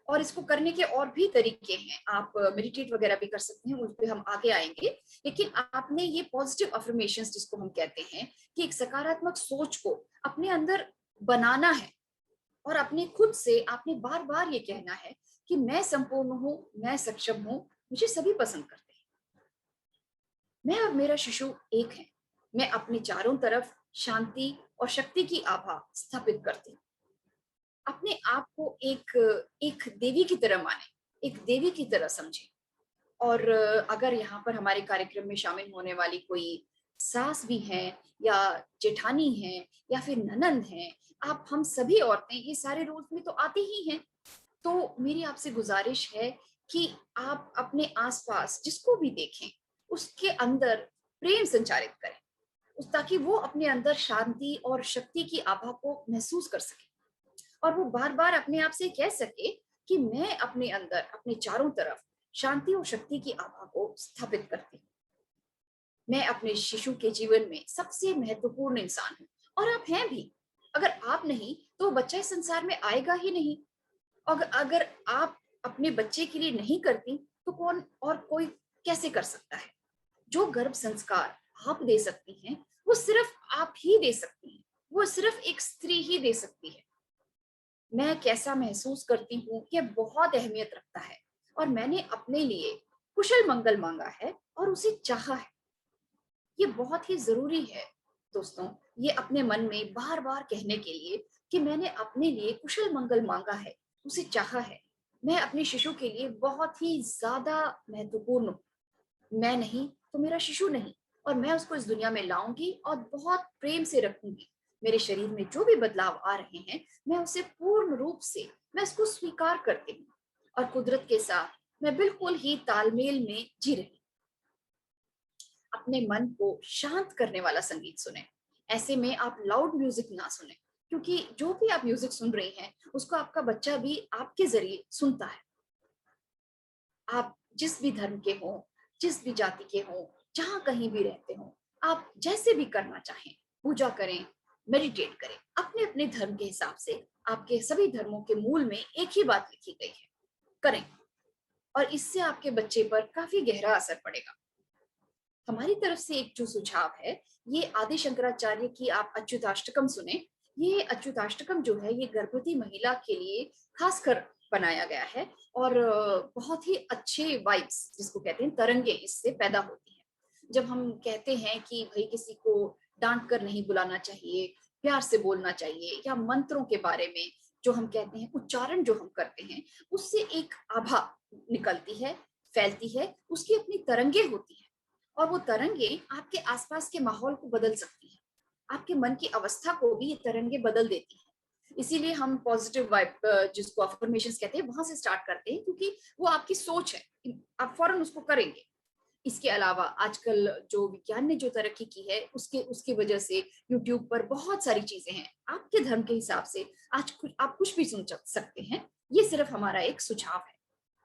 और इसको करने के और भी तरीके हैं, आप मेडिटेट वगैरह भी कर सकते हैं, उस पर हम आगे आएंगे। लेकिन आपने ये पॉजिटिव अफर्मेशंस जिसको हम कहते हैं कि एक सकारात्मक सोच को अपने अंदर बनाना है, और अपने खुद से आपने बार बार ये कहना है कि मैं संपूर्ण हूं, मैं सक्षम हूं, मुझे सभी पसंद करते हैं, मैं और मेरा शिशु एक है, मैं अपने चारों तरफ शांति और शक्ति की आभा स्थापित करती हूँ। अपने आप को एक एक देवी की तरह माने, एक देवी की तरह समझे। और अगर यहाँ पर हमारे कार्यक्रम में शामिल होने वाली कोई सास भी हैं, या जेठानी हैं, या फिर ननंद हैं, आप, हम सभी औरतें ये सारे रोल्स में तो आती ही हैं। तो मेरी आपसे गुजारिश है कि आप अपने आसपास जिसको भी देखें उसके अंदर प्रेम संचारित करें, उस ताकि वो अपने अंदर शांति और शक्ति की आभा को महसूस कर सके, और वो बार बार अपने आप से कह सके कि मैं अपने अंदर, अपने चारों तरफ शांति और शक्ति की आभा को स्थापित करती हूँ। मैं अपने शिशु के जीवन में सबसे महत्वपूर्ण इंसान हूँ, और आप हैं भी। अगर आप नहीं तो बच्चा इस संसार में आएगा ही नहीं। और अगर आप अपने बच्चे के लिए नहीं करती तो कौन और कोई कैसे कर सकता है? जो गर्भ संस्कार आप दे सकती हैं वो सिर्फ आप ही दे सकती हैं, वो सिर्फ एक स्त्री ही दे सकती है। मैं कैसा महसूस करती हूँ ये बहुत अहमियत रखता है, और मैंने अपने लिए कुशल मंगल मांगा है और उसे चाहा है। ये बहुत ही जरूरी है दोस्तों, ये अपने मन में बार बार कहने के लिए कि मैंने अपने लिए कुशल मंगल मांगा है, उसे चाहा है। मैं अपने शिशु के लिए बहुत ही ज्यादा महत्वपूर्ण हूँ। मैं नहीं तो मेरा शिशु नहीं, और मैं उसको इस दुनिया में लाऊंगी और बहुत प्रेम से रखूंगी। मेरे शरीर में जो भी बदलाव आ रहे हैं मैं उसे पूर्ण रूप से मैं उसको स्वीकार करती हूँ, और कुदरत के साथ मैं बिल्कुल ही तालमेल में जी रही। अपने मन को शांत करने वाला संगीत सुने। ऐसे में आप लाउड म्यूजिक ना सुने, क्योंकि जो भी आप म्यूजिक सुन रही हैं उसको आपका बच्चा भी आपके जरिए सुनता है। आप जिस भी धर्म के हों, जिस भी जाति के हों, जहां कहीं भी रहते हों, आप जैसे भी करना चाहें, पूजा करें, मेडिटेट करें अपने अपने धर्म के हिसाब से। आपके सभी धर्मों के मूल में एक ही बात लिखी गई है, करें, और इससे आपके बच्चे पर काफी गहरा असर पड़ेगा। हमारी तरफ से एक जो सुझाव है, ये आदि शंकराचार्य की आप अच्युताष्टकम सुने। ये अच्युताष्टकम जो है ये गर्भवती महिला के लिए खासकर बनाया गया है, और बहुत ही अच्छे वाइब्स जिसको कहते हैं तरंगे इससे पैदा होती हैं। जब हम कहते हैं कि भाई किसी को डांट कर नहीं बुलाना चाहिए, प्यार से बोलना चाहिए, या मंत्रों के बारे में जो हम कहते हैं, उच्चारण जो हम करते हैं, उससे एक आभा निकलती है, फैलती है, उसकी अपनी तरंगे होती है, और वो तरंगे आपके आसपास के माहौल को बदल सकती है। आपके मन की अवस्था को भी ये तरंगे बदल देती है। इसीलिए हम पॉजिटिव वाइब जिसको अफर्मेशंस कहते हैं वहां से स्टार्ट करते हैं, क्योंकि वो आपकी सोच है, आप फौरन उसको करेंगे। इसके अलावा आजकल जो विज्ञान ने जो तरक्की की है उसके उसकी वजह से यूट्यूब पर बहुत सारी चीजें हैं आपके धर्म के हिसाब से। आज आप कुछ भी सुन सकते हैं। ये सिर्फ हमारा एक सुझाव है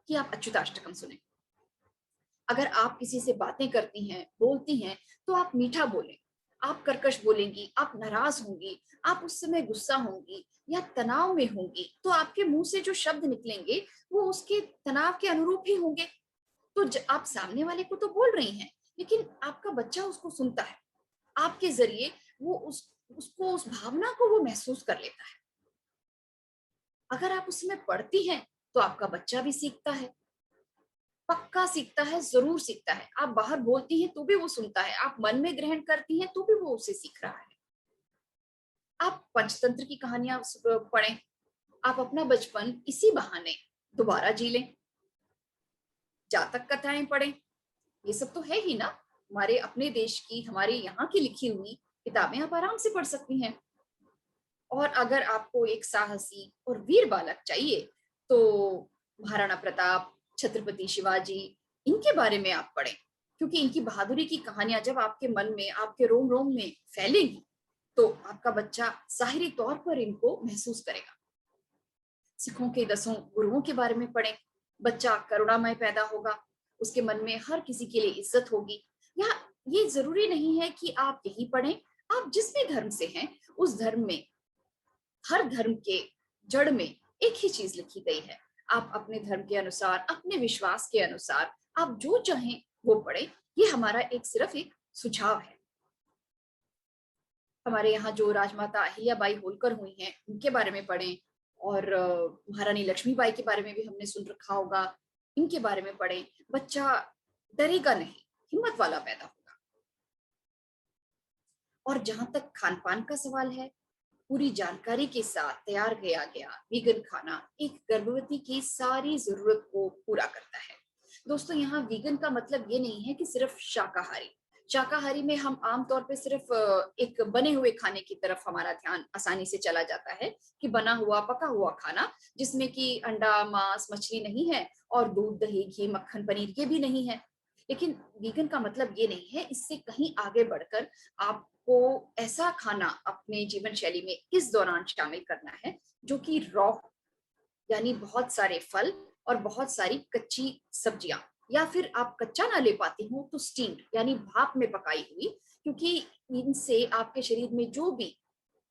कि आप अच्युताष्टकम सुने। अगर आप किसी से बातें करती हैं, बोलती हैं, तो आप मीठा बोलें। आप कर्कश बोलेंगी, आप नाराज होंगी, आप उस समय गुस्सा होंगी या तनाव में होंगी, तो आपके मुंह से जो शब्द निकलेंगे वो उसके तनाव के अनुरूप ही होंगे। तो आप सामने वाले को तो बोल रही हैं, लेकिन आपका बच्चा उसको सुनता है। आपके जरिए वो उसको उस भावना को वो महसूस कर लेता है। अगर आप उसमें पढ़ती हैं तो आपका बच्चा भी सीखता है, पक्का सीखता है, जरूर सीखता है। आप बाहर बोलती हैं तो भी वो सुनता है, आप मन में ग्रहण करती हैं तो भी वो उसे सीख रहा है। आप पंचतंत्र की कहानियां पढ़ें, आप अपना बचपन इसी बहाने दोबारा जी लें। जातक कथाएं पढ़ें, ये सब तो है ही ना, हमारे अपने देश की, हमारे यहाँ की लिखी हुई किताबें आप आराम से पढ़ सकती हैं। और अगर आपको एक साहसी और वीर बालक चाहिए तो महाराणा प्रताप, छत्रपति शिवाजी, इनके बारे में आप पढ़ें, क्योंकि इनकी बहादुरी की कहानियां जब आपके मन में, आपके रोम रोम में फैलेंगी तो आपका बच्चा जाहिरी तौर पर इनको महसूस करेगा। सिखों के 10 गुरुओं के बारे में पढ़ें। बच्चा करुणामय पैदा होगा, उसके मन में हर किसी के लिए इज्जत होगी। या ये जरूरी नहीं है कि आप यही पढ़ें, आप जिस भी धर्म से हैं उस धर्म में, हर धर्म के जड़ में एक ही चीज लिखी गई है। आप अपने धर्म के अनुसार, अपने विश्वास के अनुसार आप जो चाहें वो पढ़ें। ये हमारा एक सिर्फ एक सुझाव है। हमारे यहाँ जो राजमाता अहिल्याबाई होलकर हुई हैं उनके बारे में पढ़ें, और महारानी लक्ष्मीबाई के बारे में भी हमने सुन रखा होगा, इनके बारे में पढ़ें। बच्चा डरेगा नहीं, हिम्मत वाला पैदा होगा। और जहां तक खान पान का सवाल है, पूरी जानकारी के साथ तैयार किया गया वीगन खाना एक गर्भवती की सारी जरूरत को पूरा करता है। दोस्तों, यहाँ वीगन का मतलब ये नहीं है कि सिर्फ शाकाहारी। शाकाहारी में हम आमतौर पे सिर्फ एक बने हुए खाने की तरफ हमारा ध्यान आसानी से चला जाता है, कि बना हुआ पका हुआ खाना जिसमें कि अंडा, मांस, मछली नहीं है, और दूध, दही, घी, मक्खन, पनीर ये भी नहीं है। लेकिन वीगन का मतलब ये नहीं है। इससे कहीं आगे बढ़कर आपको ऐसा खाना अपने जीवन शैली में इस दौरान शामिल करना है जो कि रॉ, यानी बहुत सारे फल और बहुत सारी कच्ची सब्जियां, या फिर आप कच्चा ना ले पाती हो तो स्टीम्ड यानी भाप में पकाई हुई, क्योंकि इनसे आपके शरीर में जो भी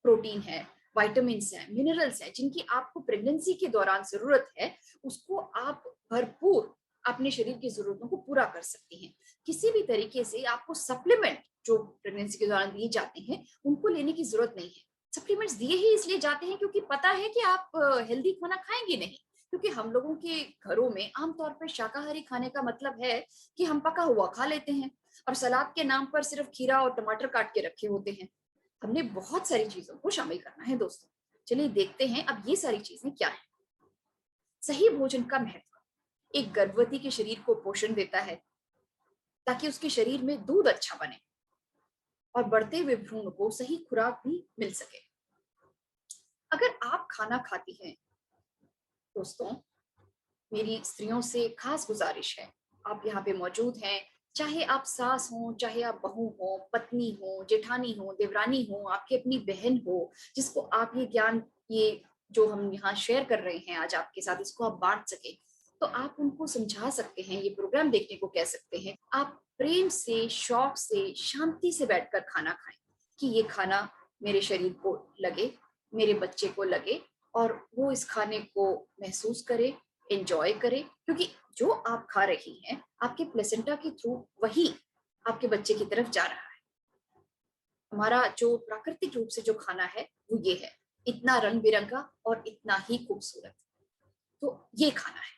प्रोटीन है विटामिन्स हैं, मिनरल्स हैं, जिनकी आपको प्रेगनेंसी के दौरान जरूरत है, उसको आप भरपूर अपने शरीर की जरूरतों को पूरा कर सकती हैं। किसी भी तरीके से आपको सप्लीमेंट जो प्रेगनेंसी के दौरान दिए जाते हैं उनको लेने की जरूरत नहीं है। सप्लीमेंट्स दिए ही इसलिए जाते हैं क्योंकि पता है कि आप हेल्दी खाना खाएंगे नहीं, क्योंकि हम लोगों के घरों में आमतौर पर शाकाहारी खाने का मतलब है कि हम पका हुआ खा लेते हैं और सलाद के नाम पर सिर्फ खीरा और टमाटर काट के रखे होते हैं। हमने बहुत सारी चीजों को शामिल करना है दोस्तों। चलिए देखते हैं अब ये सारी चीजें क्या है। सही भोजन का महत्व एक गर्भवती के शरीर को पोषण देता है ताकि उसके शरीर में दूध अच्छा बने और बढ़ते हुए भ्रूण को सही खुराक भी मिल सके। अगर आप खाना खाती हैं दोस्तों, मेरी स्त्रियों से खास गुजारिश है, आप यहाँ पे मौजूद हैं, चाहे आप सास हो, चाहे आप बहू हो, पत्नी हो, जेठानी हो, देवरानी हो, आपकी अपनी बहन हो, जिसको आप ये ज्ञान, ये जो हम यहाँ शेयर कर रहे हैं आज आपके साथ, इसको आप बांट सके, तो आप उनको समझा सकते हैं, ये प्रोग्राम देखने को कह सकते हैं। आप प्रेम से, शौक से, शांति से बैठकर खाना खाएं कि ये खाना मेरे शरीर को लगे, मेरे बच्चे को लगे और वो इस खाने को महसूस करे, एंजॉय करे, क्योंकि जो आप खा रही हैं आपके प्लेसेंटा के थ्रू वही आपके बच्चे की तरफ जा रहा है। हमारा जो प्राकृतिक रूप से जो खाना है वो ये है, इतना रंग बिरंगा और इतना ही खूबसूरत। तो ये खाना है।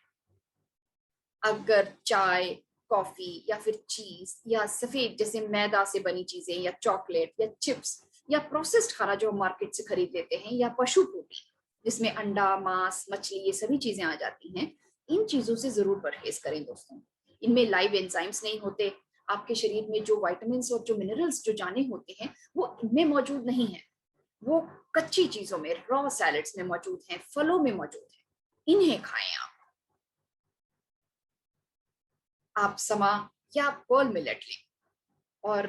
अगर चाय, कॉफी या फिर चीज या सफेद जैसे मैदा से बनी चीजें या चॉकलेट या चिप्स या प्रोसेस्ड खाना जो हम मार्केट से खरीद लेते हैं या पशु प्रोटीन जिसमें अंडा, मांस, मछली, ये सभी चीजें आ जाती हैं, इन चीजों से जरूर परहेज करें दोस्तों। इनमें लाइव एंजाइम्स नहीं होते। आपके शरीर में जो विटामिन्स और जो मिनरल्स जो जाने होते हैं वो इनमें मौजूद नहीं है। वो कच्ची चीजों में, रॉ सैलेड्स में मौजूद हैं, फलों में मौजूद है। इन्हें खाएं आप समा या पर्ल मिलेट लें और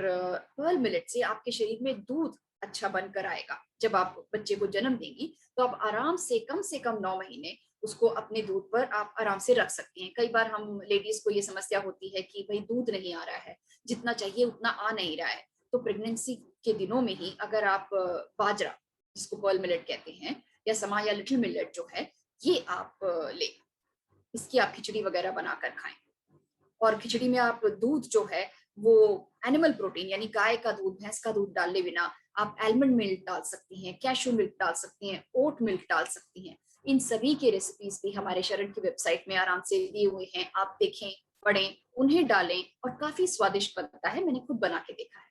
पर्ल मिलेट से आपके शरीर में दूध अच्छा बनकर आएगा। जब आप बच्चे को जन्म देंगी तो आप आराम से कम 9 महीने उसको अपने दूध पर आप आराम से रख सकती हैं। कई बार हम लेडीज को ये समस्या होती है कि भाई दूध नहीं आ रहा है, जितना चाहिए उतना आ नहीं रहा है। तो प्रेगनेंसी के दिनों में ही अगर आप बाजरा, जिसको पर्ल मिलेट कहते हैं, या समा या लिटिल मिलेट जो है, ये आप लें। इसकी आप खिचड़ी वगैरह बनाकर खाएं। और खिचड़ी में आप दूध जो है वो एनिमल प्रोटीन यानी गाय का दूध, भैंस का दूध डाले बिना आप आलमंड मिल्क डाल सकती हैं, कैशू मिल्क डाल सकती हैं, ओट मिल्क डाल सकती हैं। इन सभी के रेसिपीज भी हमारे शरण की वेबसाइट में आराम से दिए हुए हैं, आप देखें, पढ़ें, उन्हें डालें और काफी स्वादिष्ट बनता है। मैंने खुद बना के देखा है।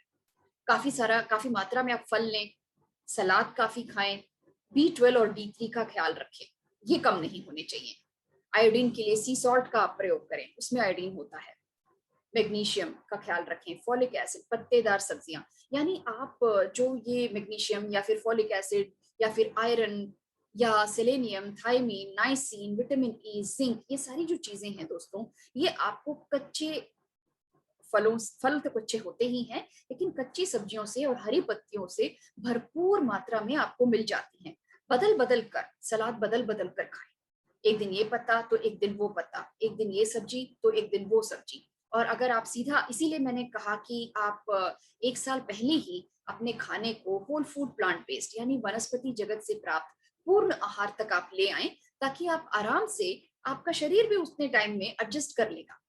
काफी मात्रा में आप फल लें, सलाद काफी खाएं, B12 और D3 का ख्याल रखें, ये कम नहीं होने चाहिए। आयोडीन के लिए सी सॉल्ट का आप प्रयोग करें, उसमें आयोडीन होता है। मैग्नीशियम का ख्याल रखें, फॉलिक एसिड, पत्तेदार सब्जियां, यानी आप जो ये मैग्नीशियम या फिर फॉलिक एसिड या फिर आयरन या selenium, thiamine, niacin, vitamin E, zinc, ये सारी जो चीजें हैं दोस्तों, ये आपको कच्चे फल तो कच्चे होते ही हैं, लेकिन कच्ची सब्जियों से और हरी पत्तियों से भरपूर मात्रा में आपको मिल जाती हैं। बदल बदल कर सलाद, बदल बदल कर खाएं। एक दिन ये पत्ता तो एक दिन वो पत्ता, एक दिन ये सब्जी तो एक दिन वो सब्जी। और अगर आप सीधा, इसीलिए मैंने कहा कि आप 1 साल पहले ही अपने खाने को होल फूड, प्लांट बेस्ड यानी वनस्पति जगत से प्राप्त पूर्ण आहार तक आप ले आए, ताकि आप आराम से, आपका शरीर भी उतने टाइम में एडजस्ट कर लेगा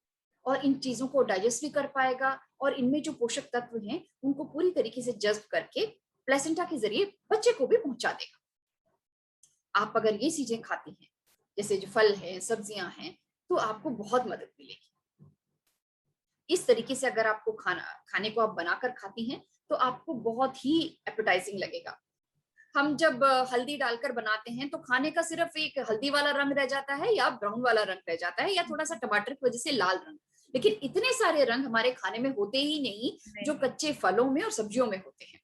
और इन चीजों को डाइजेस्ट भी कर पाएगा और इनमें जो पोषक तत्व हैं उनको पूरी तरीके से जज्ब करके प्लेसेंटा के जरिए बच्चे को भी पहुंचा देगा। आप अगर ये चीजें खाती हैं, जैसे जो फल हैं, सब्जियां हैं, तो आपको बहुत मदद मिलेगी। इस तरीके से अगर आपको खाने को आप बनाकर खाती हैं तो आपको बहुत ही एपेटाइजिंग लगेगा। हम जब हल्दी डालकर बनाते हैं तो खाने का सिर्फ एक हल्दी वाला रंग रह जाता है या ब्राउन वाला रंग रह जाता है या थोड़ा सा टमाटर की वजह से लाल रंग, लेकिन इतने सारे रंग हमारे खाने में होते ही नहीं जो कच्चे फलों में और सब्जियों में होते हैं।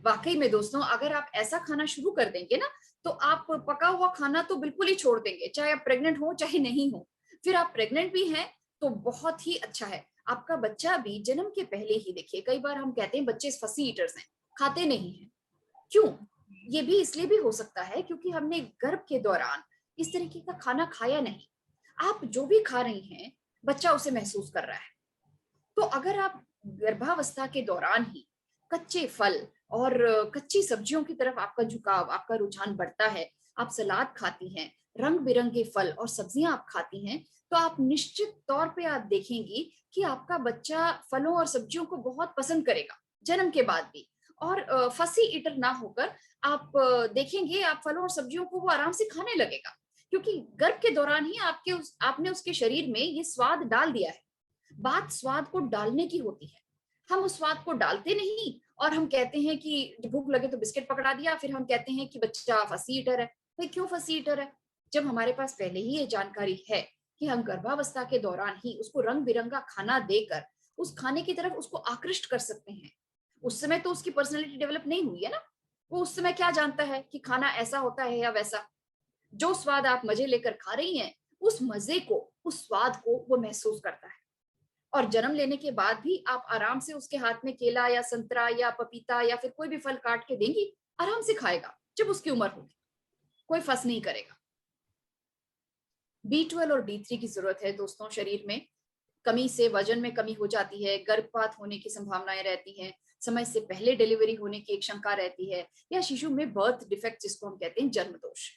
वाकई में दोस्तों, अगर आप ऐसा खाना शुरू कर देंगे ना तो आप पका हुआ खाना तो बिल्कुल ही छोड़ देंगे, चाहे आप प्रेग्नेंट हो चाहे नहीं हो। फिर आप प्रेग्नेंट भी हैं तो बहुत ही अच्छा है। आपका बच्चा भी जन्म के पहले ही, देखिए कई बार हम कहते हैं बच्चे फसी ईटर्स हैं, खाते नहीं हैं। क्यों? ये भी इसलिए भी हो सकता है क्योंकि हमने गर्भ के दौरान इस तरीके का खाना खाया नहीं। आप जो भी खा रही हैं बच्चा उसे महसूस कर रहा है। तो अगर आप गर्भावस्था के दौरान ही कच्चे फल और कच्ची सब्जियों की तरफ आपका झुकाव, आपका रुझान बढ़ता है, आप सलाद खाती हैं, रंग बिरंगे फल और सब्जियां आप खाती हैं, तो आप निश्चित तौर पे आप देखेंगी कि आपका बच्चा फलों और सब्जियों को बहुत पसंद करेगा जन्म के बाद भी। और फसी ईटर ना होकर आप देखेंगे, आप फलों और सब्जियों को वो आराम से खाने लगेगा, क्योंकि गर्भ के दौरान ही आपने उसके शरीर में ये स्वाद डाल दिया है। बात स्वाद को डालने की होती है। हम उस स्वाद को डालते नहीं और हम कहते हैं कि भूख लगे तो बिस्किट पकड़ा दिया, फिर हम कहते हैं कि बच्चा फसी ईटर है। भाई क्यों फसी ईटर है? जब हमारे पास पहले ही ये जानकारी है कि हम गर्भावस्था के दौरान ही उसको रंग बिरंगा खाना देकर उस खाने की तरफ उसको आकृष्ट कर सकते हैं। उस समय तो उसकी पर्सनैलिटी डेवलप नहीं हुई है ना। वो उस समय क्या जानता है कि खाना ऐसा होता है या वैसा। जो स्वाद आप मजे लेकर खा रही हैं, उस मजे को, उस स्वाद को वो महसूस करता है। और जन्म लेने के बाद भी आप आराम से उसके हाथ में केला या संतरा या पपीता या फिर कोई भी फल काट के देंगी, आराम से खाएगा जब उसकी उम्र होगी, कोई फस नहीं करेगा। B12 और D3 की जरूरत है दोस्तों शरीर में। कमी से वजन में कमी हो जाती है, गर्भपात होने की संभावनाएं रहती हैं, समय से पहले डिलीवरी होने की एक शंका रहती है, या शिशु में बर्थ डिफेक्ट जिसको हम कहते हैं जन्म दोष,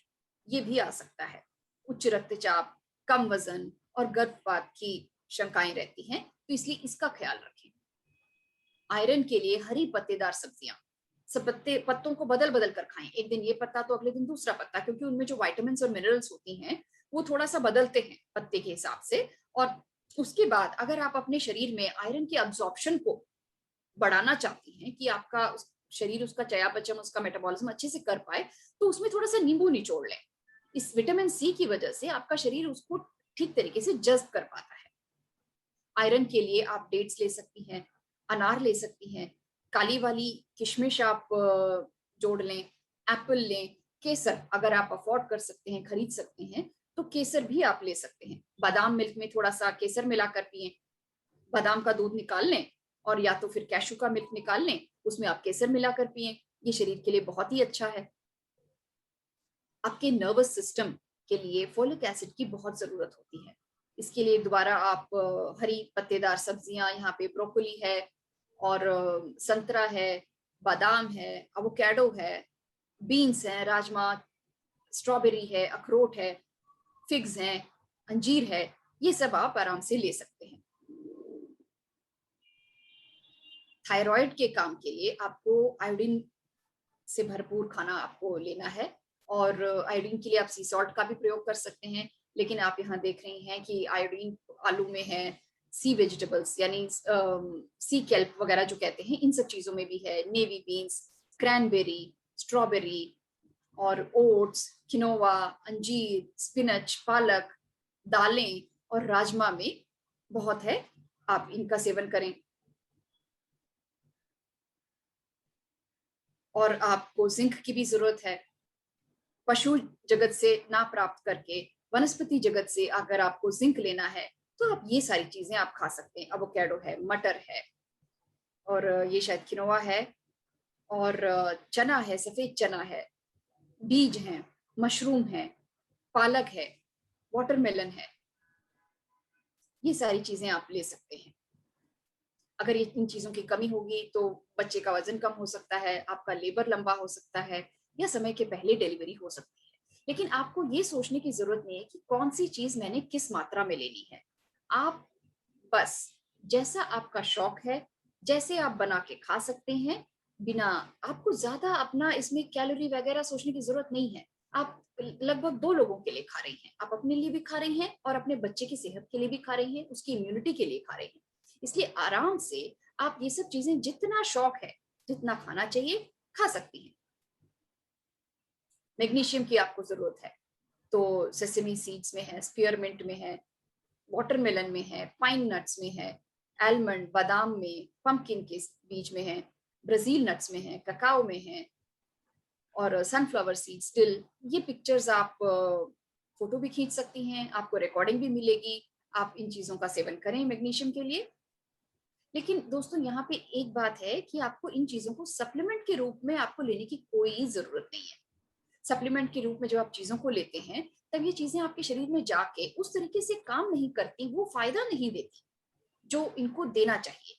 ये भी आ सकता है। उच्च रक्तचाप, कम वजन और गर्भपात की शंकाएं रहती हैं, तो इसलिए इसका ख्याल रखें। आयरन के लिए हरी पत्तेदार सब्जियां, सब पत्तों को बदल बदल कर खाएं, एक दिन ये पत्ता तो अगले दिन दूसरा पत्ता, क्योंकि उनमें जो विटामिन और मिनरल्स होती हैं वो थोड़ा सा बदलते हैं पत्ते के हिसाब से। और उसके बाद अगर आप अपने शरीर में आयरन की अब्जॉर्प्शन को बढ़ाना चाहती हैं कि आपका शरीर उसका चयापचय, उसका मेटाबॉलिज्म अच्छे से कर पाए, तो उसमें थोड़ा सा नींबू निचोड़ लें। इस विटामिन सी की वजह से आपका शरीर उसको ठीक तरीके से जज्ब कर पाता है। आयरन के लिए आप डेट्स ले सकती हैं, अनार ले सकती हैं, काली वाली किशमिश आप जोड़ लें, एप्पल लें, केसर अगर आप अफोर्ड कर सकते हैं, खरीद सकते हैं, तो केसर भी आप ले सकते हैं। बादाम मिल्क में थोड़ा सा केसर मिलाकर पिए, बादाम का दूध निकाल लें और या तो फिर कैशू का मिल्क निकाल लें, उसमें आप केसर मिलाकर पिए, ये शरीर के लिए बहुत ही अच्छा है। आपके नर्वस सिस्टम के लिए फोलिक एसिड की बहुत जरूरत होती है। इसके लिए दोबारा आप हरी पत्तेदार सब्जियां, यहाँ पे ब्रोकोली है और संतरा है, बादाम है, एवोकाडो है, बीन्स है, राजमा, स्ट्रॉबेरी है, अखरोट है, फिग्स हैं, अंजीर है, ये सब आप आराम से ले सकते हैं। थायराइड के काम के लिए आपको आयोडीन से भरपूर खाना आपको लेना है, और आयोडीन के लिए आप सी सॉल्ट का भी प्रयोग कर सकते हैं। लेकिन आप यहाँ देख रही हैं कि आयोडीन आलू में है, सी वेजिटेबल्स यानी सी केल्प वगैरह जो कहते हैं, इन सब चीजों में भी है, नेवी बीन्स, क्रैनबेरी, स्ट्रॉबेरी और ओट्स, किनोवा, अंजीर, स्पिनच, पालक, दालें और राजमा में बहुत है। आप इनका सेवन करें। और आपको जिंक की भी जरूरत है। पशु जगत से ना प्राप्त करके वनस्पति जगत से अगर आपको जिंक लेना है, तो आप ये सारी चीजें आप खा सकते हैं। एवोकाडो है, मटर है, और ये शायद किनोवा है, और चना है, सफेद चना है, बीज हैं, मशरूम है, पालक है, वाटरमेलन है, ये सारी चीजें आप ले सकते हैं। अगर इन चीजों की कमी होगी तो बच्चे का वजन कम हो सकता है, आपका लेबर लंबा हो सकता है, या समय के पहले डिलीवरी हो सकती है। लेकिन आपको ये सोचने की जरूरत नहीं है कि कौन सी चीज मैंने किस मात्रा में लेनी है। आप बस जैसा आपका शौक है, जैसे आप बना के खा सकते हैं, बिना आपको ज्यादा अपना इसमें कैलोरी वगैरह सोचने की जरूरत नहीं है। आप लगभग 2 लोगों के लिए खा रही हैं, आप अपने लिए भी खा रही हैं और अपने बच्चे की सेहत के लिए भी खा रही हैं, उसकी इम्यूनिटी के लिए खा रही हैं। इसलिए आराम से आप ये सब चीजें, जितना शौक है, जितना खाना चाहिए, खा सकती हैं। मैग्नीशियम की आपको जरूरत है तो सेसमी सीड्स में है, स्पीयरमिंट में है, वाटरमेलन में है, पाइन नट्स में है, आलमंड, बादाम में, पंपकिन के बीज में है, ब्राजील नट्स में है, ककाओ में है, और सनफ्लावर सीड्स, तिल। ये पिक्चर्स आप फोटो भी खींच सकती हैं, आपको रिकॉर्डिंग भी मिलेगी। आप इन चीजों का सेवन करें मैग्नीशियम के लिए। लेकिन दोस्तों यहाँ पे एक बात है कि आपको इन चीजों को सप्लीमेंट के रूप में आपको लेने की कोई जरूरत नहीं है। सप्लीमेंट के रूप में जब आप चीजों को लेते हैं, तब ये चीजें आपके शरीर में जाके उस तरीके से काम नहीं करती, वो फायदा नहीं देती जो इनको देना चाहिए।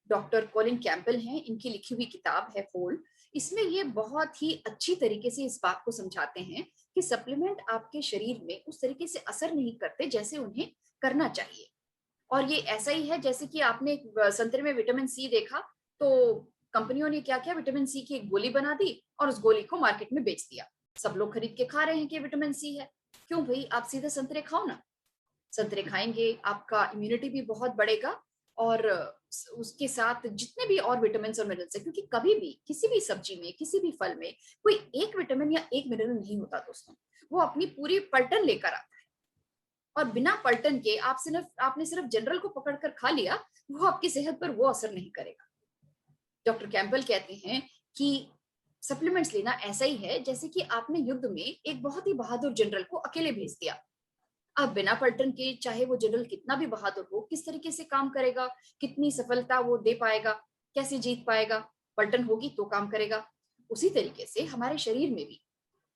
डॉक्टर कॉलिन कैंपबेल हैं, इनकी लिखी हुई किताब है होल। इसमें ये बहुत ही अच्छी तरीके से इस बात को समझाते हैं कि सप्लीमेंट आपके शरीर में उस तरीके से असर नहीं करते जैसे उन्हें करना चाहिए। और ये ऐसा ही है जैसे कि आपने संतरे में विटामिन सी देखा, तो कंपनियों ने क्या किया, विटामिन सी की एक गोली बना दी और उस गोली को मार्केट में बेच दिया। सब लोग खरीद के खा रहे हैं कि विटामिन सी है। क्यों भाई, आप सीधे संतरे खाओ ना। संतरे खाएंगे, आपका इम्यूनिटी भी बहुत बढ़ेगा, और उसके साथ जितने भी और विटामिन और मिनरल्स है, क्योंकि कभी भी किसी भी सब्जी में, किसी भी फल में कोई एक विटामिन या एक मिनरल नहीं होता दोस्तों, वो अपनी पूरी पलटन लेकर आता है। और बिना पलटन के आपने सिर्फ जनरल को पकड़कर खा लिया, वो आपकी सेहत पर वो असर नहीं करेगा। डॉक्टर कैंपबेल कहते हैं कि सप्लीमेंट्स लेना ऐसा ही है जैसे कि आपने युद्ध में एक बहुत ही बहादुर जनरल को अकेले भेज दिया। अब बिना पलटन के चाहे वो जनरल कितना भी बहादुर हो, किस तरीके से काम करेगा, कितनी सफलता वो दे पाएगा, कैसे जीत पाएगा? पलटन होगी तो काम करेगा। उसी तरीके से हमारे शरीर में भी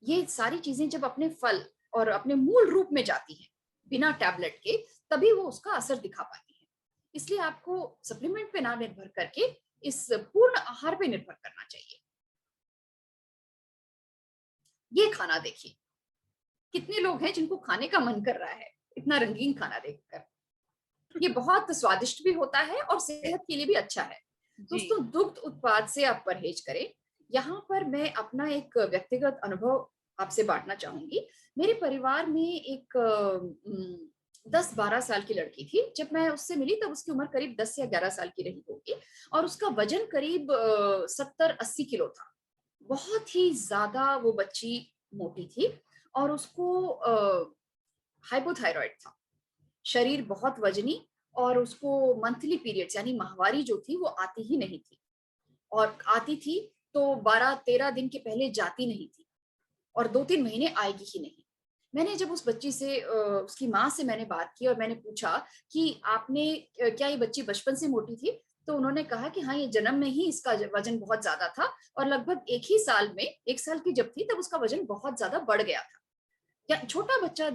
ये सारी चीजें जब अपने फल और अपने मूल रूप में जाती हैं बिना टैबलेट के, तभी वो उसका असर दिखा पाती है। इसलिए आपको सप्लीमेंट पे ना निर्भर करके इस पूर्ण आहार पे निर्भर करना चाहिए। ये खाना देखिए, कितने लोग हैं जिनको खाने का मन कर रहा है इतना रंगीन खाना देखकर। ये बहुत स्वादिष्ट भी होता है और सेहत के लिए भी अच्छा है। जी। दोस्तों, दुग्ध उत्पाद से आप परहेज करें। यहाँ पर मैं अपना एक व्यक्तिगत अनुभव आपसे बांटना चाहूंगी। मेरे परिवार में एक 10-12 साल की लड़की थी। जब मैं उससे मिली तब उसकी उम्र करीब 10 या 11 साल की रही होगी, और उसका वजन करीब 70-80 किलो था। बहुत ही ज्यादा वो बच्ची मोटी थी, और उसको हाइपोथायरॉइड था, शरीर बहुत वजनी, और उसको मंथली पीरियड्स यानी माहवारी जो थी वो आती ही नहीं थी, और आती थी तो 12-13 दिन के पहले जाती नहीं थी, और 2-3 महीने आएगी ही नहीं। मैंने जब उस बच्ची से उसकी माँ से मैंने बात की और मैंने पूछा कि आपने क्या ये बच्ची बचपन से मोटी थी? तो उन्होंने कहा कि हाँ, ये जन्म में ही इसका वजन बहुत ज्यादा था, और लगभग एक ही साल में, 1 साल की जब थी तब उसका वजन बहुत ज्यादा बढ़ गया था। या छोटा बच्चा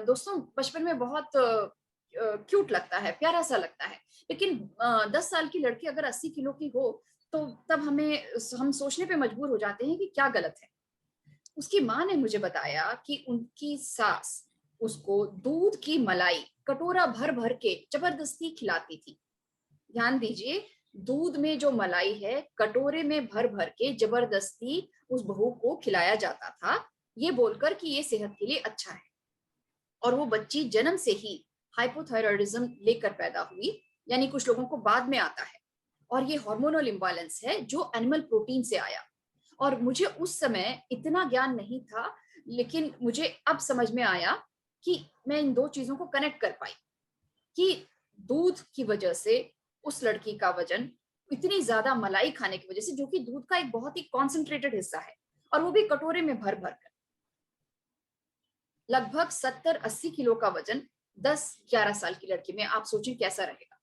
दोस्तों बचपन में बहुत क्यूट लगता है, प्यारा सा लगता है, लेकिन 10 साल की लड़की अगर 80 किलो की हो, तो तब हम सोचने पे मजबूर हो जाते हैं कि क्या गलत है। उसकी माँ ने मुझे बताया कि उनकी सास उसको दूध की मलाई कटोरा भर भर के जबरदस्ती खिलाती थी। ध्यान दीजिए, दूध में जो मलाई है कटोरे में भर भर के जबरदस्ती उस बहू को खिलाया जाता था, ये बोलकर कि ये सेहत के लिए अच्छा है। और वो बच्ची जन्म से ही हाइपोथायरॉयडिज्म लेकर पैदा हुई, यानी कुछ लोगों को बाद में आता है, और ये हार्मोनल इम्बैलेंस है जो एनिमल प्रोटीन से आया। और मुझे उस समय इतना ज्ञान नहीं था, लेकिन मुझे अब समझ में आया कि मैं इन दो चीजों को कनेक्ट कर पाई कि दूध की वजह से उस लड़की का वजन, इतनी ज्यादा मलाई खाने की वजह से, जो कि दूध का एक बहुत ही कॉन्सेंट्रेटेड हिस्सा है, और वो भी कटोरे में भर भर कर, लगभग 70-80 किलो का वजन 10-11 साल की लड़की में। आप सोचिए कैसा रहेगा।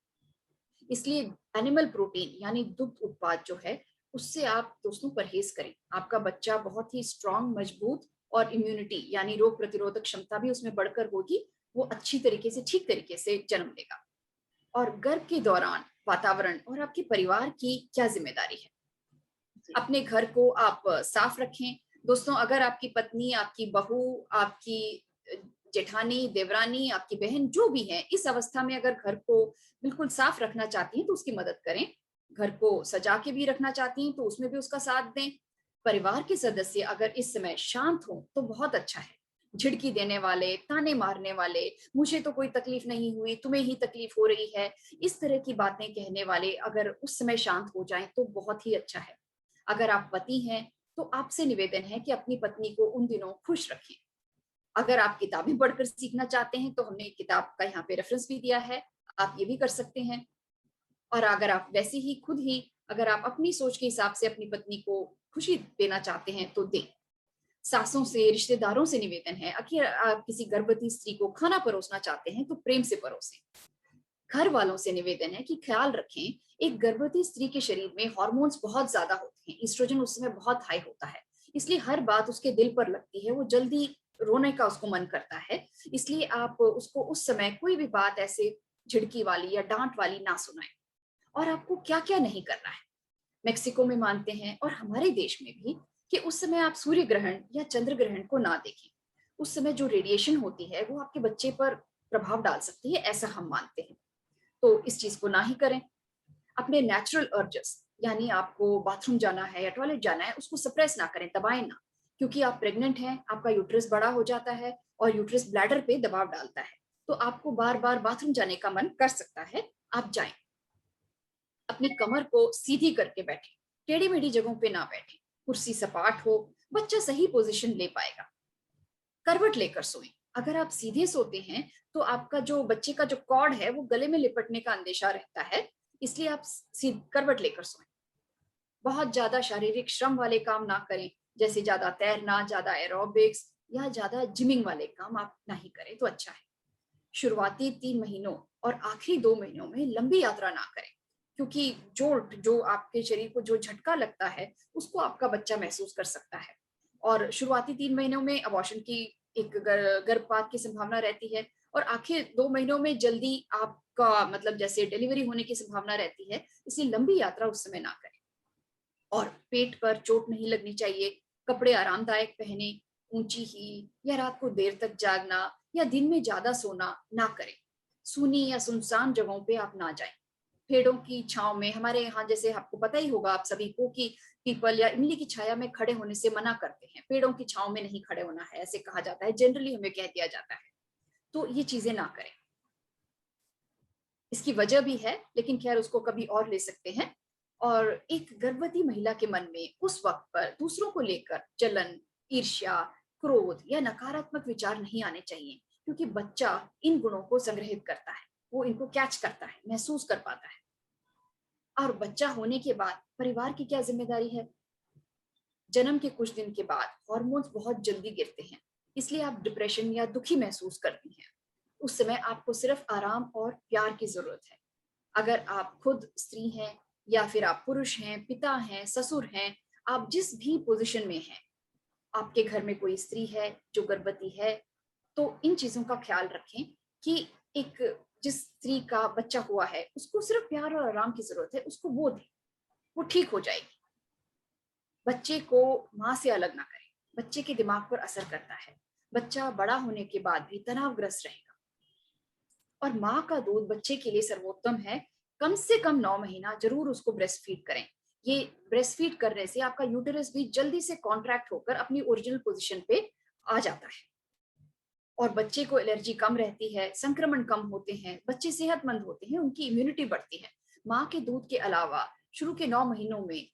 इसलिए एनिमल प्रोटीन यानी दुग्ध उत्पाद जो है, उससे आप दोस्तों परहेज करें। आपका बच्चा बहुत ही स्ट्रांग, मजबूत, और इम्यूनिटी यानी रोग प्रतिरोधक क्षमता भी उसमें बढ़कर होगी। वो अच्छी तरीके से, ठीक तरीके से जन्म लेगा। और गर्भ के दौरान वातावरण और आपके परिवार की क्या जिम्मेदारी है? जी। अपने घर को आप साफ रखें। दोस्तों, अगर आपकी पत्नी, आपकी बहू, आपकी जेठानी, देवरानी, आपकी बहन जो भी है, इस अवस्था में अगर घर को बिल्कुल साफ रखना चाहती हैं तो उसकी मदद करें। घर को सजा के भी रखना चाहती हैं तो उसमें भी उसका साथ दें। परिवार के सदस्य अगर इस समय शांत हो तो बहुत अच्छा है। झिड़की देने वाले, ताने मारने वाले, मुझे तो कोई तकलीफ नहीं हुई, तुम्हें ही तकलीफ हो रही है, इस तरह की बातें कहने वाले अगर उस समय शांत हो जाएं तो बहुत ही अच्छा है। अगर आप पति हैं तो आपसे निवेदन है कि अपनी पत्नी को उन दिनों खुश रखें। अगर आप किताबें पढ़कर सीखना चाहते हैं तो हमने एक किताब का यहाँ पे रेफरेंस भी दिया है, आप ये भी कर सकते हैं। और अगर आप वैसे ही खुद ही, अगर आप अपनी सोच के हिसाब से अपनी पत्नी को खुशी देना चाहते हैं तो दें। सासों से, रिश्तेदारों से निवेदन है, अगर आप किसी गर्भवती स्त्री को खाना परोसना चाहते हैं तो प्रेम से परोसें। घर वालों से निवेदन है कि ख्याल रखें, एक गर्भवती स्त्री के शरीर में हार्मोन्स बहुत ज्यादा होते हैं, ईस्ट्रोजन उस समय बहुत हाई होता है, इसलिए हर बात उसके दिल पर लगती है, वो जल्दी रोने का उसको मन करता है। इसलिए आप उसको उस समय कोई भी बात ऐसे झिड़की वाली या डांट वाली ना सुनाएं। और आपको क्या क्या नहीं करना है। मेक्सिको में मानते हैं और हमारे देश में भी कि उस समय आप सूर्य ग्रहण या चंद्र ग्रहण को ना देखें। उस समय जो रेडिएशन होती है वो आपके बच्चे पर प्रभाव डाल सकती है, ऐसा हम मानते हैं। तो इस चीज को ना ही करें। अपने नेचुरल अर्जेस, यानी आपको बाथरूम जाना है या टॉयलेट जाना है, उसको सप्रेस ना करें, दबाएं ना। क्योंकि आप प्रेग्नेंट हैं, आपका यूट्रस बड़ा हो जाता है और यूट्रस ब्लैडर पे दबाव डालता है, तो आपको बार बार बाथरूम जाने का मन कर सकता है, आप जाएं। अपनी कमर को सीधी करके बैठे, टेढ़ी मेढ़ी जगहों पे ना बैठे, कुर्सी सपाट हो, बच्चा सही पोजीशन ले पाएगा। करवट लेकर सोएं। अगर आप सीधे सोते हैं तो आपका जो बच्चे का जो कॉर्ड है वो गले में लिपटने का अंदेशा रहता है, इसलिए आप करवट लेकर सोएं। बहुत ज्यादा शारीरिक श्रम वाले काम ना करें, जैसे ज्यादा तैरना, ज्यादा एरोबिक्स या ज्यादा जिमिंग वाले काम आप नहीं करें तो अच्छा है। शुरुआती 3 महीनों और आखिरी 2 महीनों में लंबी यात्रा ना करें, क्योंकि जो आपके शरीर को जो झटका लगता है उसको आपका बच्चा महसूस कर सकता है। और शुरुआती 3 महीनों में अबॉर्शन की एक गर्भपात की संभावना रहती है, और आखिर 2 महीनों में जल्दी आपका मतलब जैसे डिलीवरी होने की संभावना रहती है, इसलिए लंबी यात्रा उस समय ना करें। और पेट पर चोट नहीं लगनी चाहिए। कपड़े आरामदायक पहने, ऊंची हील या रात को देर तक जागना या दिन में ज्यादा सोना ना करें। सूनी या सुनसान जगहों पे आप ना जाएं। पेड़ों की छांव में, हमारे यहाँ जैसे आपको पता ही होगा आप सभी को कि पीपल या इमली की छाया में खड़े होने से मना करते हैं, पेड़ों की छांव में नहीं खड़े होना है ऐसे कहा जाता है, जनरली हमें कह दिया जाता है। तो ये चीजें ना करें। इसकी वजह भी है, लेकिन खैर उसको कभी और ले सकते हैं। और एक गर्भवती महिला के मन में उस वक्त पर दूसरों को लेकर जलन, ईर्ष्या, क्रोध या नकारात्मक विचार नहीं आने चाहिए, क्योंकि बच्चा इन गुणों को संग्रहित करता है, वो इनको कैच करता है, महसूस कर पाता है। और बच्चा होने के बाद परिवार की क्या जिम्मेदारी है? जन्म के कुछ दिन के बाद हॉर्मोन्स बहुत जल्दी गिरते हैं, इसलिए आप डिप्रेशन या दुखी महसूस करती हैं। उस समय आपको सिर्फ आराम और प्यार की जरूरत है। अगर आप खुद स्त्री हैं या फिर आप पुरुष हैं, पिता हैं, ससुर हैं, आप जिस भी पोजीशन में हैं, आपके घर में कोई स्त्री है जो गर्भवती है, तो इन चीजों का ख्याल रखें कि एक जिस स्त्री का बच्चा हुआ है उसको सिर्फ प्यार और आराम की जरूरत है, उसको वो दे, वो ठीक हो जाएगी। बच्चे को माँ से अलग ना करें, बच्चे के दिमाग पर असर करता है। बच्चा बड़ा होने के बाद भी तनावग्रस्त रहेगा। और माँ का दूध बच्चे के लिए सर्वोत्तम है। कम से कम 9 महीना जरूर उसको ब्रेस्ट फीड करें। ये ब्रेस्ट फीड करने से आपका यूटेरस भी जल्दी से कॉन्ट्रैक्ट होकर अपनी ओरिजिनल पोजीशन पे आ जाता है, और बच्चे को एलर्जी कम रहती है, संक्रमण कम होते हैं, बच्चे सेहतमंद होते हैं, उनकी इम्यूनिटी बढ़ती है। माँ के दूध के अलावा शुरू के 9 महीनों में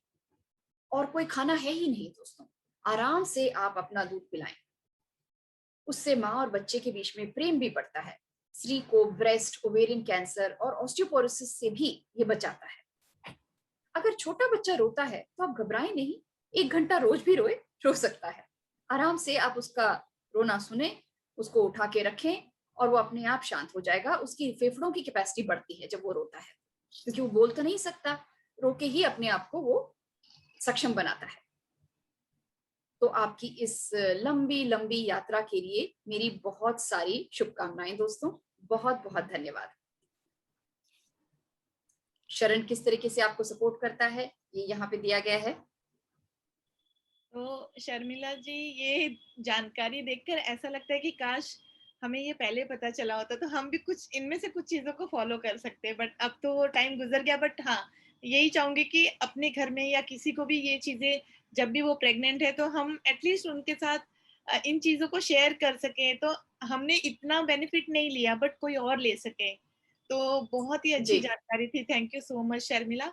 और कोई खाना है ही नहीं दोस्तों। आराम से आप अपना दूध पिलाएं, उससे माँ और बच्चे के बीच में प्रेम भी बढ़ता है। स्त्री को ब्रेस्ट, ओवेरियन कैंसर और ऑस्टियोपोरोसिस से भी ये बचाता है। अगर छोटा बच्चा रोता है तो आप घबराएं नहीं, 1 घंटा रोज भी रोए, रो सकता है। आराम से आप उसका रोना सुने, उसको उठा के रखें और वो अपने आप शांत हो जाएगा। उसकी फेफड़ों की कैपेसिटी बढ़ती है जब वो रोता है, क्योंकि वो बोल तो नहीं सकता, रो के ही अपने आप को वो सक्षम बनाता है। तो आपकी इस लंबी लंबी यात्रा के लिए मेरी बहुत सारी शुभकामनाएं दोस्तों। बहुत बहुत धन्यवाद। शरण किस तरीके से आपको सपोर्ट करता है ये यहाँ पे दिया गया है। तो शर्मिला जी, ये जानकारी देखकर ऐसा लगता है कि काश हमें ये पहले पता चला होता तो हम भी कुछ इनमें से कुछ चीजों को फॉलो कर सकते हैं, बट अब तो टाइम गुजर गया। बट हाँ, यही चाहूंगी कि अपने घर में या किसी को भी ये चीजें, जब भी वो प्रेग्नेंट है तो हम एटलीस्ट उनके साथ इन चीजों को शेयर कर सकें, तो हमने इतना बेनिफिट नहीं लिया बट कोई और ले सके। तो बहुत ही अच्छी जी जानकारी थी। Thank you so much Sharmila.